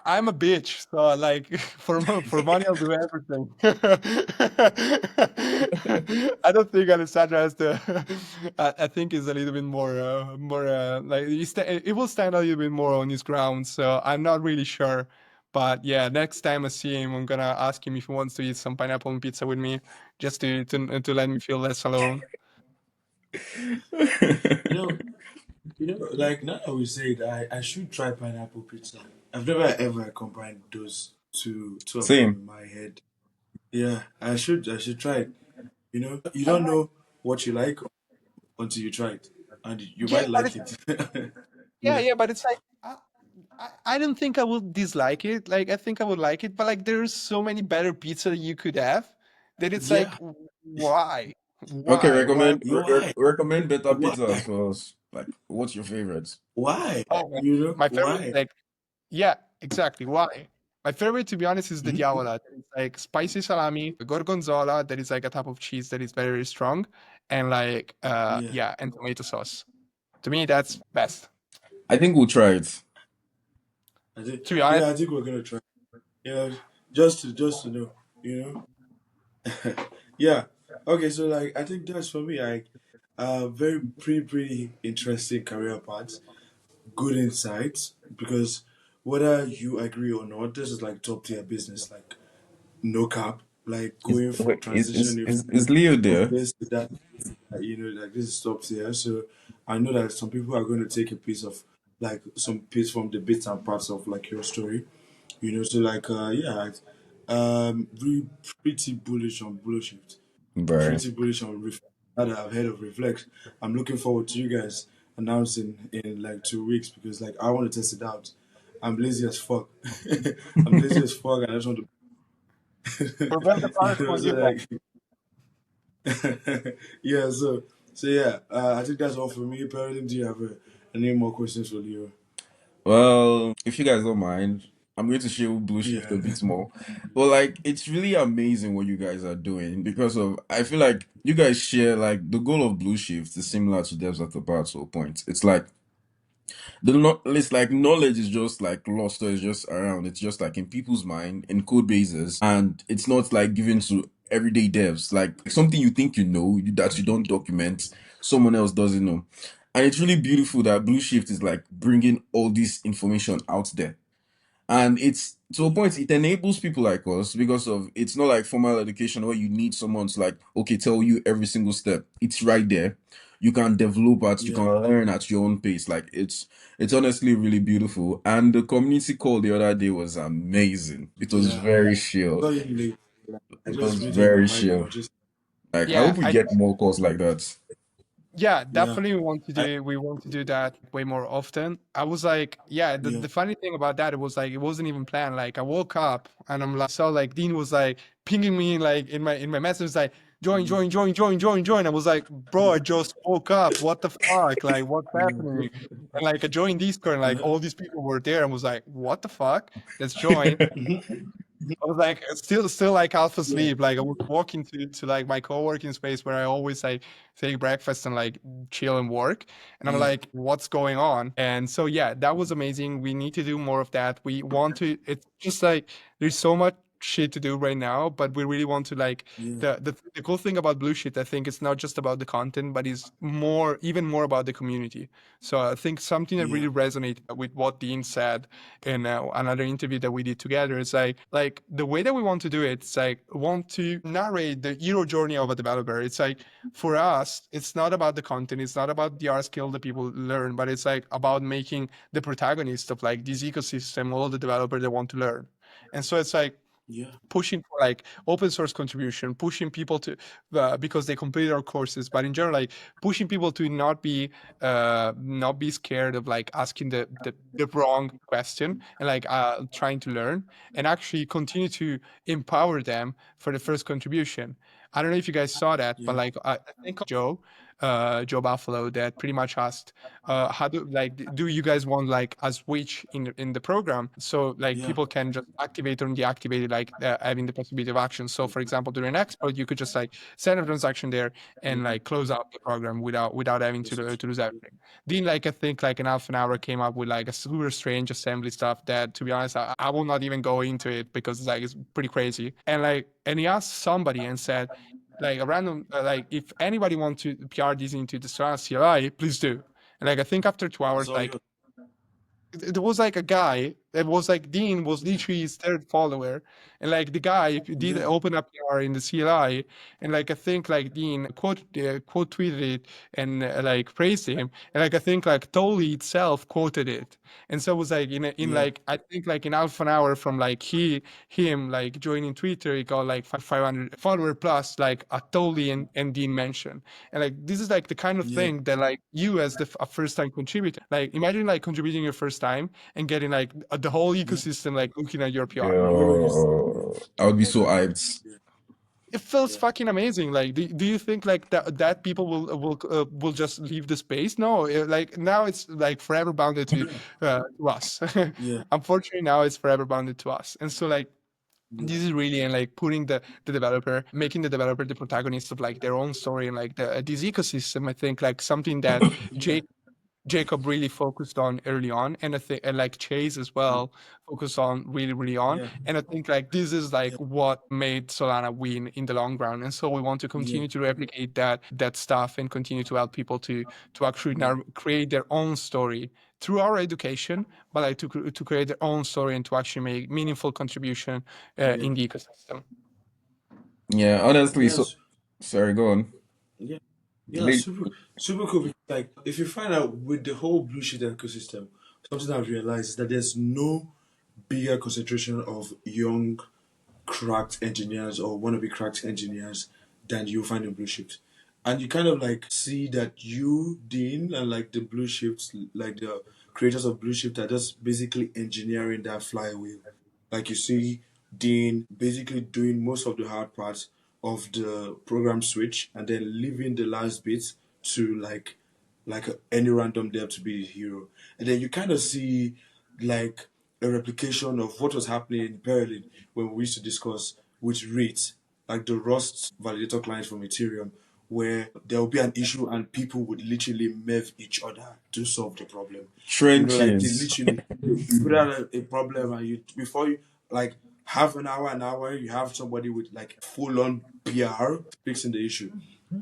I'm a bitch. So like for money, I'll do everything. I don't think Alessandro has the. I think he's a little bit more like it will stand a little bit more on his ground. So I'm not really sure. But yeah, next time I see him, I'm gonna ask him if he wants to eat some pineapple and pizza with me, just to let me feel less alone. You know, like now that we say it, I should try pineapple pizza. I've never ever combined those two of them Same. in my head. Yeah, I should try it. You don't know what you like until you try it, and you Yeah, might but like it's it. yeah, Yeah, yeah, but it's like I don't think I would dislike it. Like I think I would like it, but like there's so many better pizza you could have that it's like Yeah. why? Okay, Why? Why? recommend better Why? pizzas for us. Like, what's your favorite? Why? Oh man. You know My favorite why? like yeah, exactly. Why? My favorite to be honest is the Mhm. diavola. It's like spicy salami, gorgonzola that is like a type of cheese that is very strong and like Yeah. yeah, and tomato sauce. To me that's best. I think we'll try it. I think. To be honest, Yeah, I think we're gonna try. Yeah, just to know. You know. Yeah. Okay. So like, I think that's for me. Like, very pretty interesting career path. Good insights because whether you agree or not, this is like top tier business. Like no cap. Like going from transitioning Is Leo from there? this to that, you know, like this is top tier. So I know that some people are going to take a piece of like some piece from the bits and parts of like your story, you know. So like, yeah, really pretty bullish on BlueShift, Bro. pretty bullish on Reflex. Now that I've heard of Reflex, I'm looking forward to you guys announcing in like 2 weeks because like I want to test it out. I'm lazy as fuck. I'm lazy as fuck, and I just want prevent the to, fire you know, for so you. like, yeah, so yeah, I think that's all for me. Paladin, do you have any more questions for Leo? Well, if you guys don't mind, I'm going to show Blue Shift Yeah, a bit more. But like, it's really amazing what you guys are doing because of I feel like you guys share like the goal of Blue Shift is similar to Devs at the Bar to a point. It's like it's like knowledge is just like lost or it's just around. It's just like in people's mind, in code bases, and it's not like given to everyday devs. Like something you think you know that you don't document, someone else doesn't know. And it's really beautiful that Blue Shift is like bringing all this information out there. And it's to a yeah, point, it enables people like us because of it's not like formal education where you need someone to like, okay, tell you every single step. It's right there. You can develop at, you can yeah, learn at your own pace. Like it's honestly really beautiful. And the community call the other day was amazing. It was yeah. very I chill. saw you late. I It just was muted my very mic and I chill. was just Like I Yeah, hope we I get more calls like that. yeah, yeah, definitely I, we want to do that way more often. I was like, yeah, yeah, the funny thing about that it was like it wasn't even planned. Like I woke up and I'm like saw like Dean was like pinging me like in my message like mhm, join. I was like, bro, I just woke up. What the fuck? Like what's happening? And like I joined Discord and like yeah, all these people were there and was like, what the fuck? Let's join. mhm, I was like still like half yeah, asleep. Like I was walking to like my co-working space where I always like take breakfast and like chill and work. And I'm yeah, like, what's going on? And so yeah, that was amazing. We need to do more of that. We want to it's just like there's so much shit to do right now, but we really want to like yeah, the cool thing about Blue Shit, I think it's not just about the content, but it's more even more about the community. So I think something that yeah, really resonated with what Dean said in another interview that we did together. It's like the way that we want to do it. It's like want to narrate the hero journey of a developer. It's like for us, it's not about the content. It's not about the art skill that people learn, but it's like about making the protagonist of like this ecosystem, all the developers that want to learn. And so it's like yeah, pushing for like open source contribution, pushing people to because they completed our courses, but in general, like pushing people to not be scared of like asking the wrong question and like trying to learn and actually continue to empower them for the first contribution. I don't know if you guys saw that, but yeah, like I think Joe Buffalo that pretty much asked how do like do you guys want like a switch in the program so like yeah, people can just activate or deactivate it, like having the possibility of action. So for example during an export you could just like send a transaction there and yeah. like close out the program without having This is to lose everything. Then like I think like in half an hour came up with like a super strange assembly stuff that to be honest I will not even go into it because it's like it's pretty crazy. And like and he asked somebody and said like a random like if anybody wants to PR this into the Solana CLI, please do. And like I think after 2 hours, all like yours. there was like a guy it was like Dean was literally his third follower, and like the guy if you did Yeah. open up PR in the CLI, and like I think like Dean quote tweeted it and like praised him, and like I think like Tolly itself quoted it, and so it was like in Yeah. like I think like in half an hour from like him like joining Twitter, he got like 500 follower plus like a Tolly and Dean mention, and like this is like the kind of Yeah. thing that like you as a first time contributor, like imagine like contributing your first time and getting like the whole Yeah. ecosystem like looking at your PR. Bro, you Yo, I would be so hyped. yeah. It feels Yeah. fucking amazing. Like, do you think like that people will just leave the space? No, like now it's like forever bounded to us. Yeah. Unfortunately, now it's forever bounded to us, and so like Yeah. this is really and like putting the developer, making the developer the protagonist of like their own story and like this ecosystem. I think like something that Yeah. Jacob really focused on early on, and I think and like Chase as well focused on really on. Yeah. And I think like this is Yeah. like what made Solana win in the long run. And so we want to Yeah. continue to replicate that stuff and continue to help people to actually Yeah. now create their own story through our education, but like to create their own story and to actually make meaningful contribution Yeah. in the ecosystem. Yeah, honestly, so Yes. sorry, go on. Yeah. Yeah. Late. Super cool. Like, if you find out with the whole BlueShift ecosystem, something I've realized is that there's no bigger concentration of young cracked engineers or wannabe cracked engineers than you find in Blue Shift. And you kind of like see that you, Dean, and like the Blue Shifts, like the creators of Blue Shift are just basically engineering that flywheel. Like you see Dean basically doing most of the hard parts of the program switch and then leaving the last bit to any random dev to be the hero. And then you kind of see like a replication of what was happening in Berlin when we used to discuss with REIT, like the Rust validator client from Ethereum, where there will be an issue and people would literally merge each other to solve the problem. You know, like they Trenches. literally you put out a problem and you before you like half an hour, you have somebody with like full on PR fixing the issue.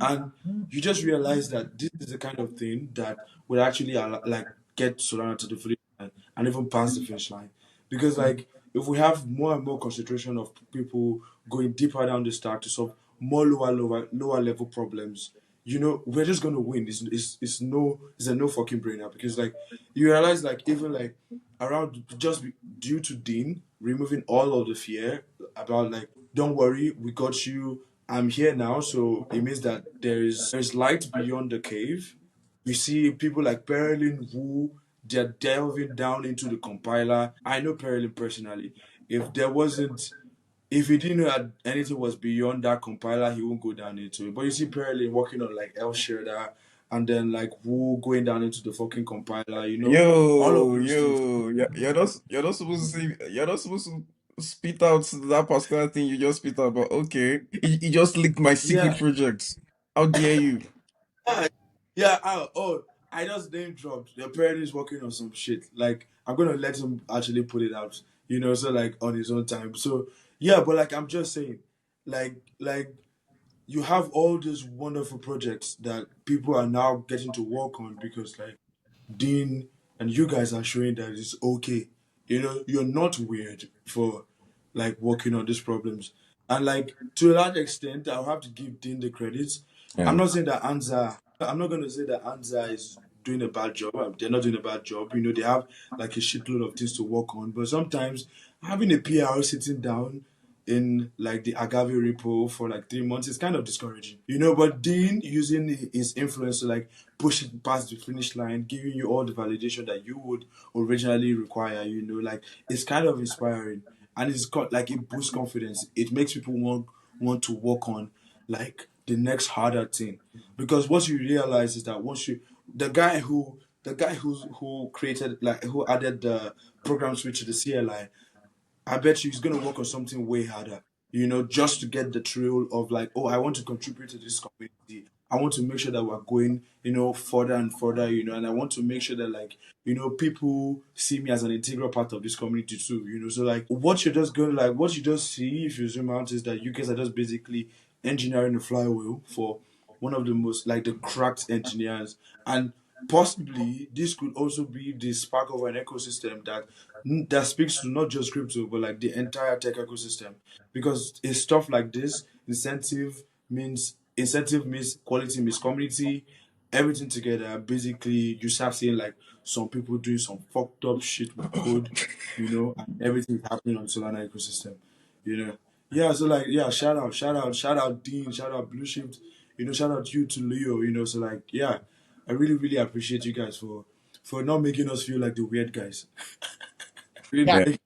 And you just realize that this is the kind of thing that would actually like get Solana to the finish line and even past the finish line. Because like if we have more and more concentration of people going deeper down the stack to solve more lower level problems, you know, we're just gonna win. It's a no fucking brainer because like you realize like even like around just due to Dean removing all of the fear about like don't worry, we got you. I'm here now, so it means that there's light beyond the cave. You see people like Perilyn Wu, they're delving down into the compiler. I know Perilyn personally. If there wasn't if he didn't know that anything was beyond that compiler, he won't go down into it. But you see Perilyn working on like El Shader and then like Wu going down into the fucking compiler, you know, all of those things. You're not supposed to say, you're not supposed to spit out that particular thing you just spit out, but okay. You just leaked my secret Yeah, project. How dare you? yeah, yeah. I just name dropped. The parent is working on some shit. Like I'm gonna let him actually put it out. You know, so like on his own time. So yeah, but like I'm just saying, like you have all these wonderful projects that people are now getting to work on because like Dean and you guys are showing that it's okay. You know, you're not weird for like working on these problems. And like to a large extent, I'll have to give Dean the credits. I'm Yeah. not saying that Anza. I'm not gonna say that Anza is doing a bad job. They're not doing a bad job. You know, they have like a shitload of things to work on. But sometimes having a PR sitting down in like the Agave repo for like 3 months is kind of discouraging. You know, but Dean using his influence to like push it past the finish line, giving you all the validation that you would originally require, you know, like it's kind of inspiring. And it's got like it boosts confidence. It makes people want to work on like the next harder thing. Because what you realize is that once you the guy who created like who added the program switch to the CLI, I bet you he's gonna work on something way harder. You know, just to get the thrill of like, oh, I want to contribute to this community. I want to make sure that we're going, you know, further and further, you know, and I want to make sure that like, you know, people see me as an integral part of this community too, you know. So like what you just see if you zoom out is that you guys are just basically engineering a flywheel for one of the most like the cracked engineers. And possibly this could also be the spark of an ecosystem that speaks to not just crypto but like the entire tech ecosystem, because it's stuff like this. Incentive means quality means community, everything together. Basically you start seeing like some people doing some fucked up shit with code, and everything's happening on Solana ecosystem, you know yeah. So like, yeah, shout out Dean, shout out BlueShift, shout out you to Leo, so like, yeah, I really, really appreciate you guys for not making us feel like the weird guys. Really Yeah. like,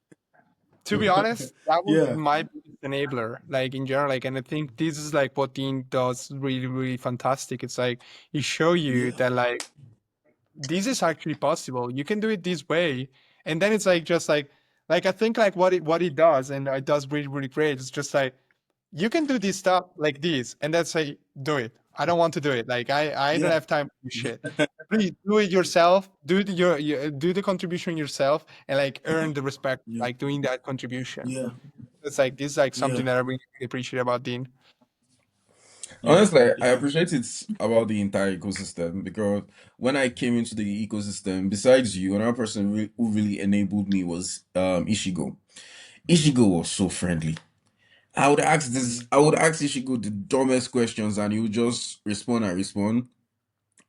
To be honest, that was yeah, my biggest enabler, like in general. Like, and I think this is like what Dean does really, really fantastic. It's like he show you yeah, that like this is actually possible. You can do it this way. And then it's like just like I think like what it does, and it does really, really great. It's just like you can do this stuff like this, and that's like do it. I don't want to do it. Like I don't yeah, have time to do shit. Please do it yourself. Do the contribution yourself, and like earn the respect yeah, like doing that contribution. yeah, It's like this is like yeah, something that I really appreciate about Dean. yeah, Honestly, I yeah, appreciate it about the entire ecosystem because when I came into the ecosystem, besides you, another person who really enabled me was Ishigo. Ishigo was so friendly. mm, I would ask Ishigo the dumbest questions and he would just respond and respond.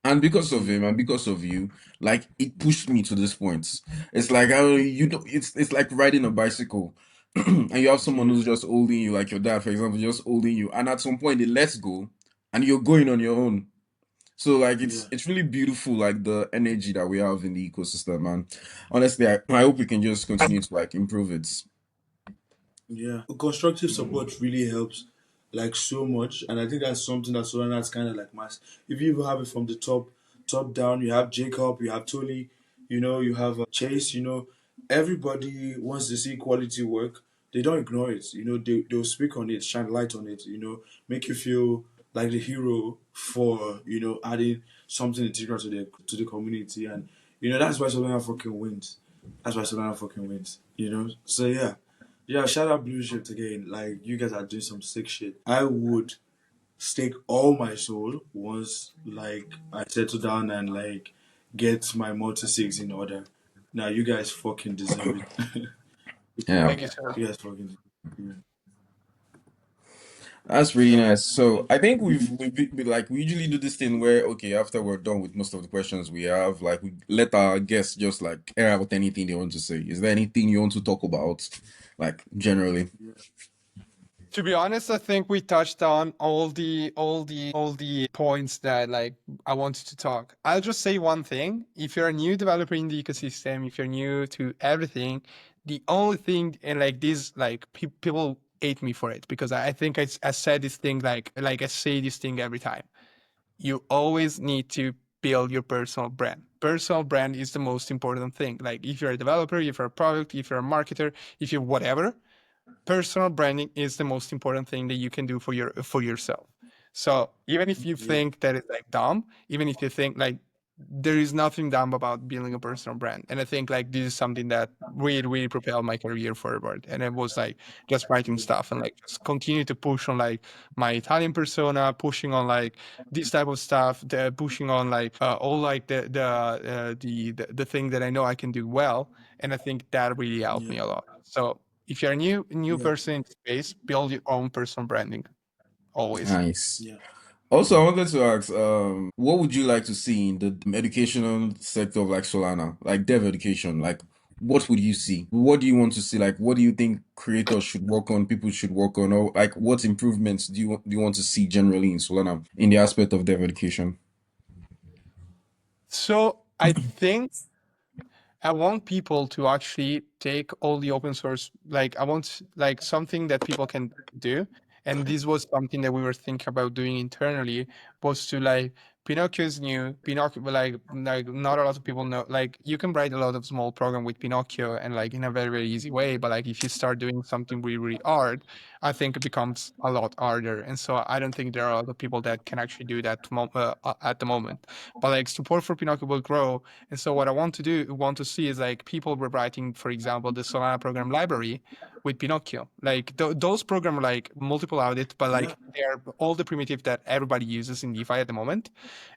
And because of yeah, him and because of you, like it pushed me to this point. It's like it's like riding a bicycle. And you have someone yeah, who's just holding you, like your dad, for example, just holding you, and at some point they let go and you're going on your own. So like yeah, it's really beautiful, like the energy that we have in the ecosystem, man. Honestly, I hope we can just continue to like improve it. yeah. Constructive support really helps, like, so much, and I think that's something that Solana's kind of like mass. If you even have it from the top down, you have Jacob, you have Tolly, you have Chase, everybody wants to see quality work. They don't ignore it. They'll speak on it, shine light on it. Make you feel like the hero for adding something integral to the community, and that's why Solana fucking wins. That's why Solana fucking wins. So yeah. Yeah, shout out BlueShift again. Like, you guys are doing some sick shit. I would stake all my soul once, like, I settle down and like get my multi six in order. Now you guys fucking deserve it. Yeah. Thank you, sir. You guys fucking deserve it. That's really Yeah. nice. So I think like we usually do this thing where okay, after we're done with most of the questions we have, like we let our guests just like air out anything they want to say. Is there anything you want to talk about, like generally? Yeah. To be honest, I think we touched on all the points that like I wanted to talk. I'll just say one thing. If you're a new developer in the ecosystem, if you're new to everything, the only thing and like this like people hate me for it because I think I said this thing like I say this thing every time. You always need to build your personal brand. Personal brand is the most important thing. Like if you're a developer, if you're a product, if you're a marketer, if you're whatever, personal branding is the most important thing that you can do for yourself. So even if you Yeah. think that it's like dumb, even if you think like there is nothing dumb about building a personal brand, and I think like this is something that really really propelled my career forward, and it was like just writing Yeah. stuff and like just continue to push on like my Italian persona, pushing on like this type of stuff, pushing on like all like the thing that I know I can do well, and I think that really helped Yeah. me a lot. So if you're a new Yeah. person in the space, build your own personal branding always. Nice. Yeah. Also, I wanted to ask, what would you like to see in the educational sector of like Solana, like dev education? Like, what would you see? What do you want to see? Like, what do you think creators should work on, people should work on, or like what improvements do you want to see generally in Solana in the aspect of dev education? So I think I want people to actually take all the open source, like I want like something that people can do. And this was something that we were thinking about doing internally was to like Pinocchio is new. Pinocchio like not a lot of people know like you can write a lot of small program with Pinocchio and like in a very, very easy way. But like if you start doing something really, really hard, I think it becomes a lot harder. And so I don't think there are a lot of people that can actually do that at the moment. But like support for Pinocchio will grow, and so what I want to see is like people rewriting, for example, the Solana program library with Pinocchio. Like those program like multiple audit, but Yeah. like they're all the primitive that everybody uses in DeFi at the moment.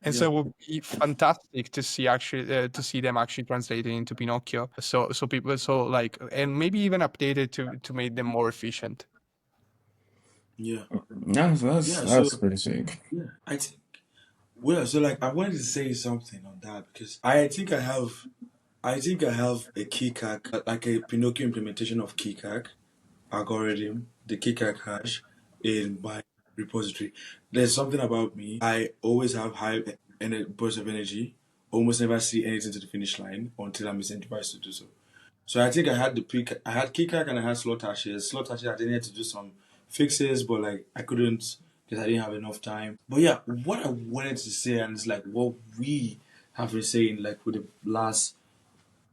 And so it would be fantastic to see actually to see them actually translated into Pinocchio. So people like and maybe even updated to make them more efficient. Yeah. That's pretty sick. I think. Well, so like I wanted to say something on that because I think I have a KeyCac, like a Pinocchio implementation of KeyCac algorithm, the KeyCac hash in my repository. There's something about me. I always have high burst of energy. Almost never see anything to the finish line until I'm incentivized to do so. So I think I had KeyCac and I had slot hashes. Slot hashes I needed to do some fixes, but like I couldn't because I didn't have enough time. But yeah, what I wanted to say, and it's like what we have been saying like with the last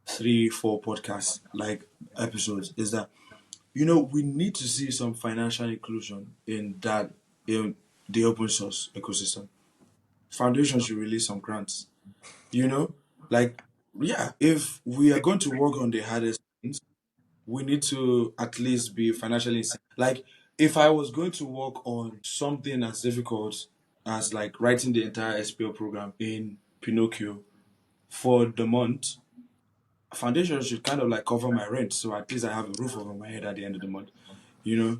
3, 4 podcasts like episodes is that we need to see some financial inclusion in the open source ecosystem. Foundations should release some grants. You know, like yeah, if we are going to work on the hardest things, we need to at least be financially like if I was going to work on something as difficult as like writing the entire SPL program in Pinocchio for the month, foundation should kind of like cover my rent, so at least I have a roof over my head at the end of the month.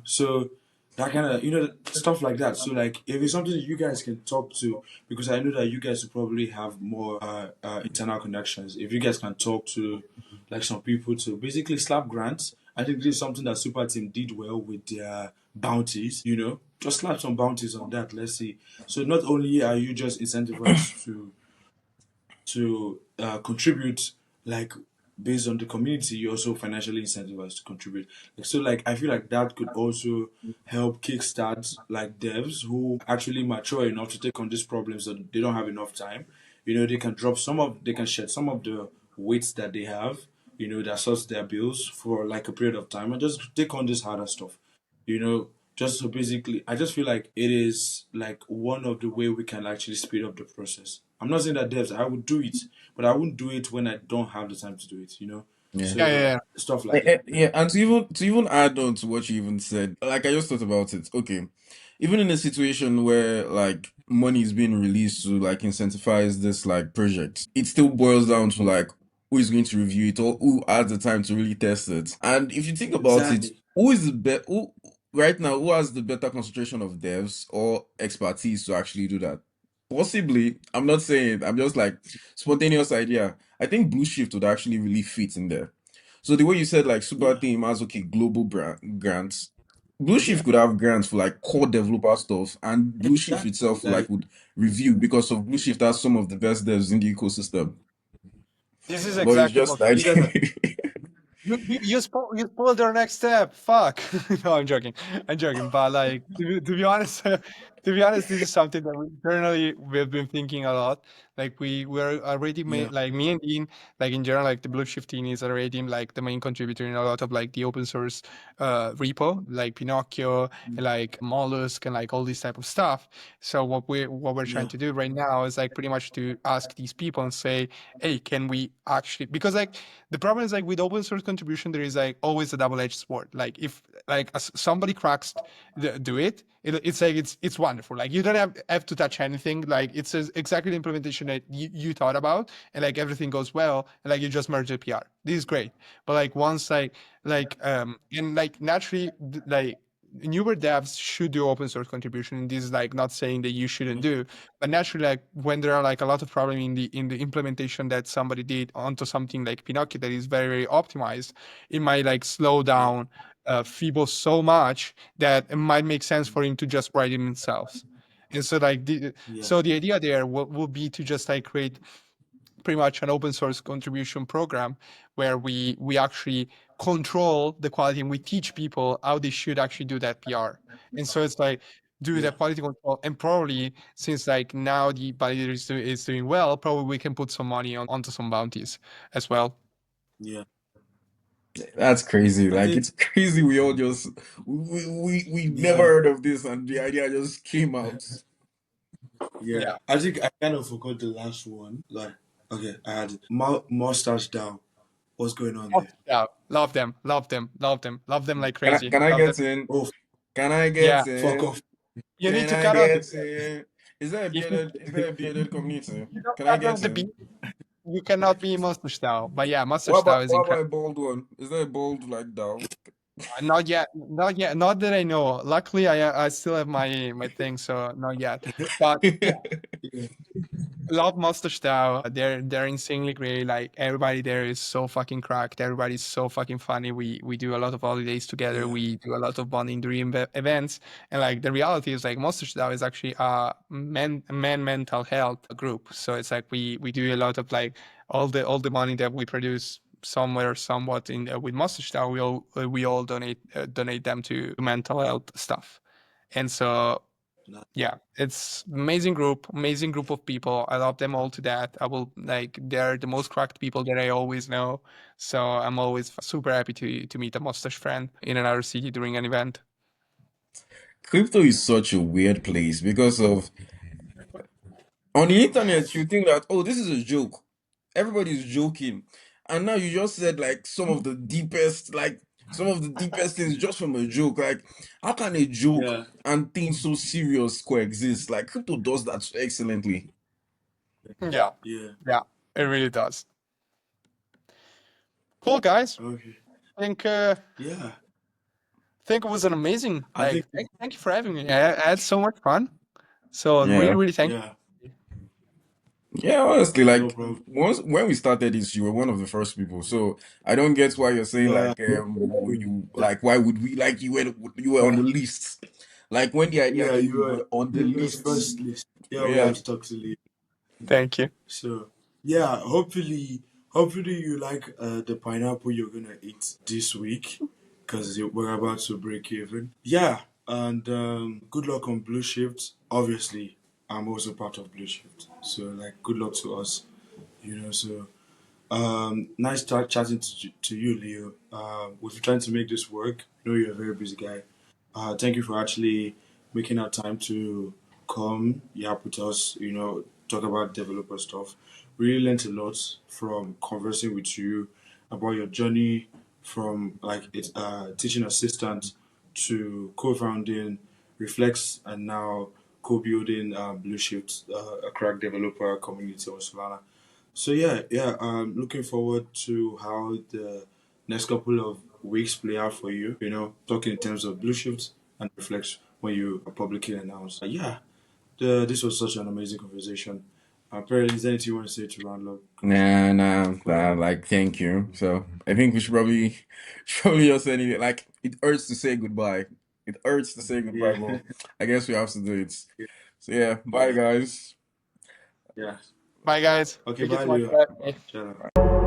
So that kind of stuff like that. So like if it's something that you guys can talk to, because I know that you guys will probably have more internal connections. If you guys can talk to like some people to basically slap grants, I think this is something that Super Team did well with their bounties. Just slap some bounties on that. Let's see. So not only are you just incentivized to contribute like based on the community, you also financially incentivized to contribute. So like I feel like that could also help kickstart like devs who actually mature enough to take on these problems that they don't have enough time. They can shed some of the weights that they have, that sorts their bills for like a period of time and just take on this harder stuff. You know, just so basically I just feel like it is like one of the way we can actually speed up the process. I'm not saying that devs, I would do it, but I wouldn't do it when I don't have the time to do it. Yeah. Yeah, So yeah, stuff like that. Yeah, and to even add on to what you even said, like I just thought about it. Okay, even in a situation where like money is being released to like incentivize this like project, it still boils down to like who is going to review it or who has the time to really test it. And if you think about it, Exactly. who is the best? Who right now? Who has the better concentration of devs or expertise to actually do that? Possibly, I'm not saying. I'm just like spontaneous idea. I think BlueShift would actually really fit in there. So the way you said like super Yeah. team has okay global grants, Yeah. BlueShift could have grants for like core developer stuff, and BlueShift Exactly. itself like Like would review because of BlueShift has some of the best devs in the ecosystem. this is But it's exactly just what like you guys are you spoiled our next step. Fuck. No, I'm joking. I'm joking. But like to be honest, to be honest, this is something that we've been thinking a lot. Like we're already yeah. made like me and Dean, like in general, like the Blue Shift team is already like the main contributor in a lot of like the open source repo, like Pinocchio and like Mollusk and like all this type of stuff. So what we're trying Yeah. to do right now is like pretty much to ask these people and say, hey, can we actually, because like the problem is like with open source contribution, there is like always a double-edged sword. Like if like somebody cracks do it's like it's wonderful. Like you don't have to touch anything. Like it's exactly the implementation that you thought about, and like everything goes well, and like you just merge the PR. This is great. But like once and like naturally like newer devs should do open source contribution. And this is like not saying that you shouldn't do, but naturally like when there are like a lot of problem in the implementation that somebody did onto something like Pinocchio that is very very optimized, it might like slow Yeah. down Fibo so much that it might make sense for him to just write it himself. And so like Yeah. so the idea there will be to just like create pretty much an open source contribution program where we actually control the quality and we teach people how they should actually do that PR. And so it's like do Yeah. the quality control, and probably since like now the validator is doing well, probably we can put some money onto some bounties as well. Yeah. that's crazy. I Like think it's crazy. We all just we never yeah. heard of this, and the idea just came out. Yeah. Yeah. I think I kind of forgot the last one. Like okay, I had it. Mustache down. What's going on Oh, there? yeah. Love them, love them, love them, love them like crazy. Can I Love them. get in? Oh Can I Yeah. get fuck in? off. You need Can to I cut off. get in? If you is there a bearded community? you don't Can I have get the in? beat, you cannot be Mustache DAO. But yeah, Mustache DAO is What about incredible. a bald one? Is there a bald like DAO? Not yet, not yet, not that I know. Luckily, I still have my thing, so not yet. But yeah, Yeah, love Mustache DAO. They're insanely great. Like everybody there is so fucking cracked. Everybody's so fucking funny. We do a lot of holidays together. yeah, We do a lot of bonding dream events. And like the reality is like Mustache DAO is actually a man mental health group. So it's like we do a lot of like all the money that we produce somewhere somewhat in with Mustache DAO, we all donate them to mental health stuff. And so nah, yeah, it's amazing group of people. I love them all to death. I will like they're the most cracked people that I always know. So I'm always super happy to meet a mustache friend in another city during an event. Crypto is such a weird place because of on the internet you think that, oh, this is a joke. Everybody's joking. And now you just said like some of the deepest things just from a joke. Like, how can a joke yeah. and things so serious coexist? Like crypto does that so excellently. Yeah, Yeah. yeah, it really does. Cool guys. Okay. I Yeah. think it was an amazing I think. thank you for having me. I had so much fun. So really, Yeah. really thank Yeah. you. Yeah, honestly, No like problem. once when we started this, you were one of the first people. So I don't get why you're saying Yeah. like you like why would we like you were on the list. Like when the idea Yeah. came, you were on the You were list. first list. Yeah, we Yeah. have to talk to Lee. Thank you. So yeah, hopefully you like the pineapple you're gonna eat this week, because we're about to break even. Yeah, and good luck on Blue Shift. Obviously, I'm also part of Blue Shift, so like good luck to us. So nice chatting to you, Leo. We've trying to make this work. I know you're a very busy guy. Thank you for actually making our time to come, yap with us, talk about developer stuff. Really learned a lot from conversing with you about your journey from like it's teaching assistant to co-founding Reflex and now co-building BlueShift, a crack developer community on Solana. So yeah, looking forward to how the next couple of weeks play out for you. Talking in terms of blue shifts and reflex when you are publicly announced. Yeah, this was such an amazing conversation. Perry, is there anything you want to say to round up? Because go ahead. Like thank you. So I think we should probably should probably just say it. Like it hurts to say goodbye. It hurts to say goodbye, Yeah, but I guess we have to do it. So yeah, bye yeah, guys. yeah. Bye guys. Okay, Thank you bye, so much Leo. for having me. Ciao.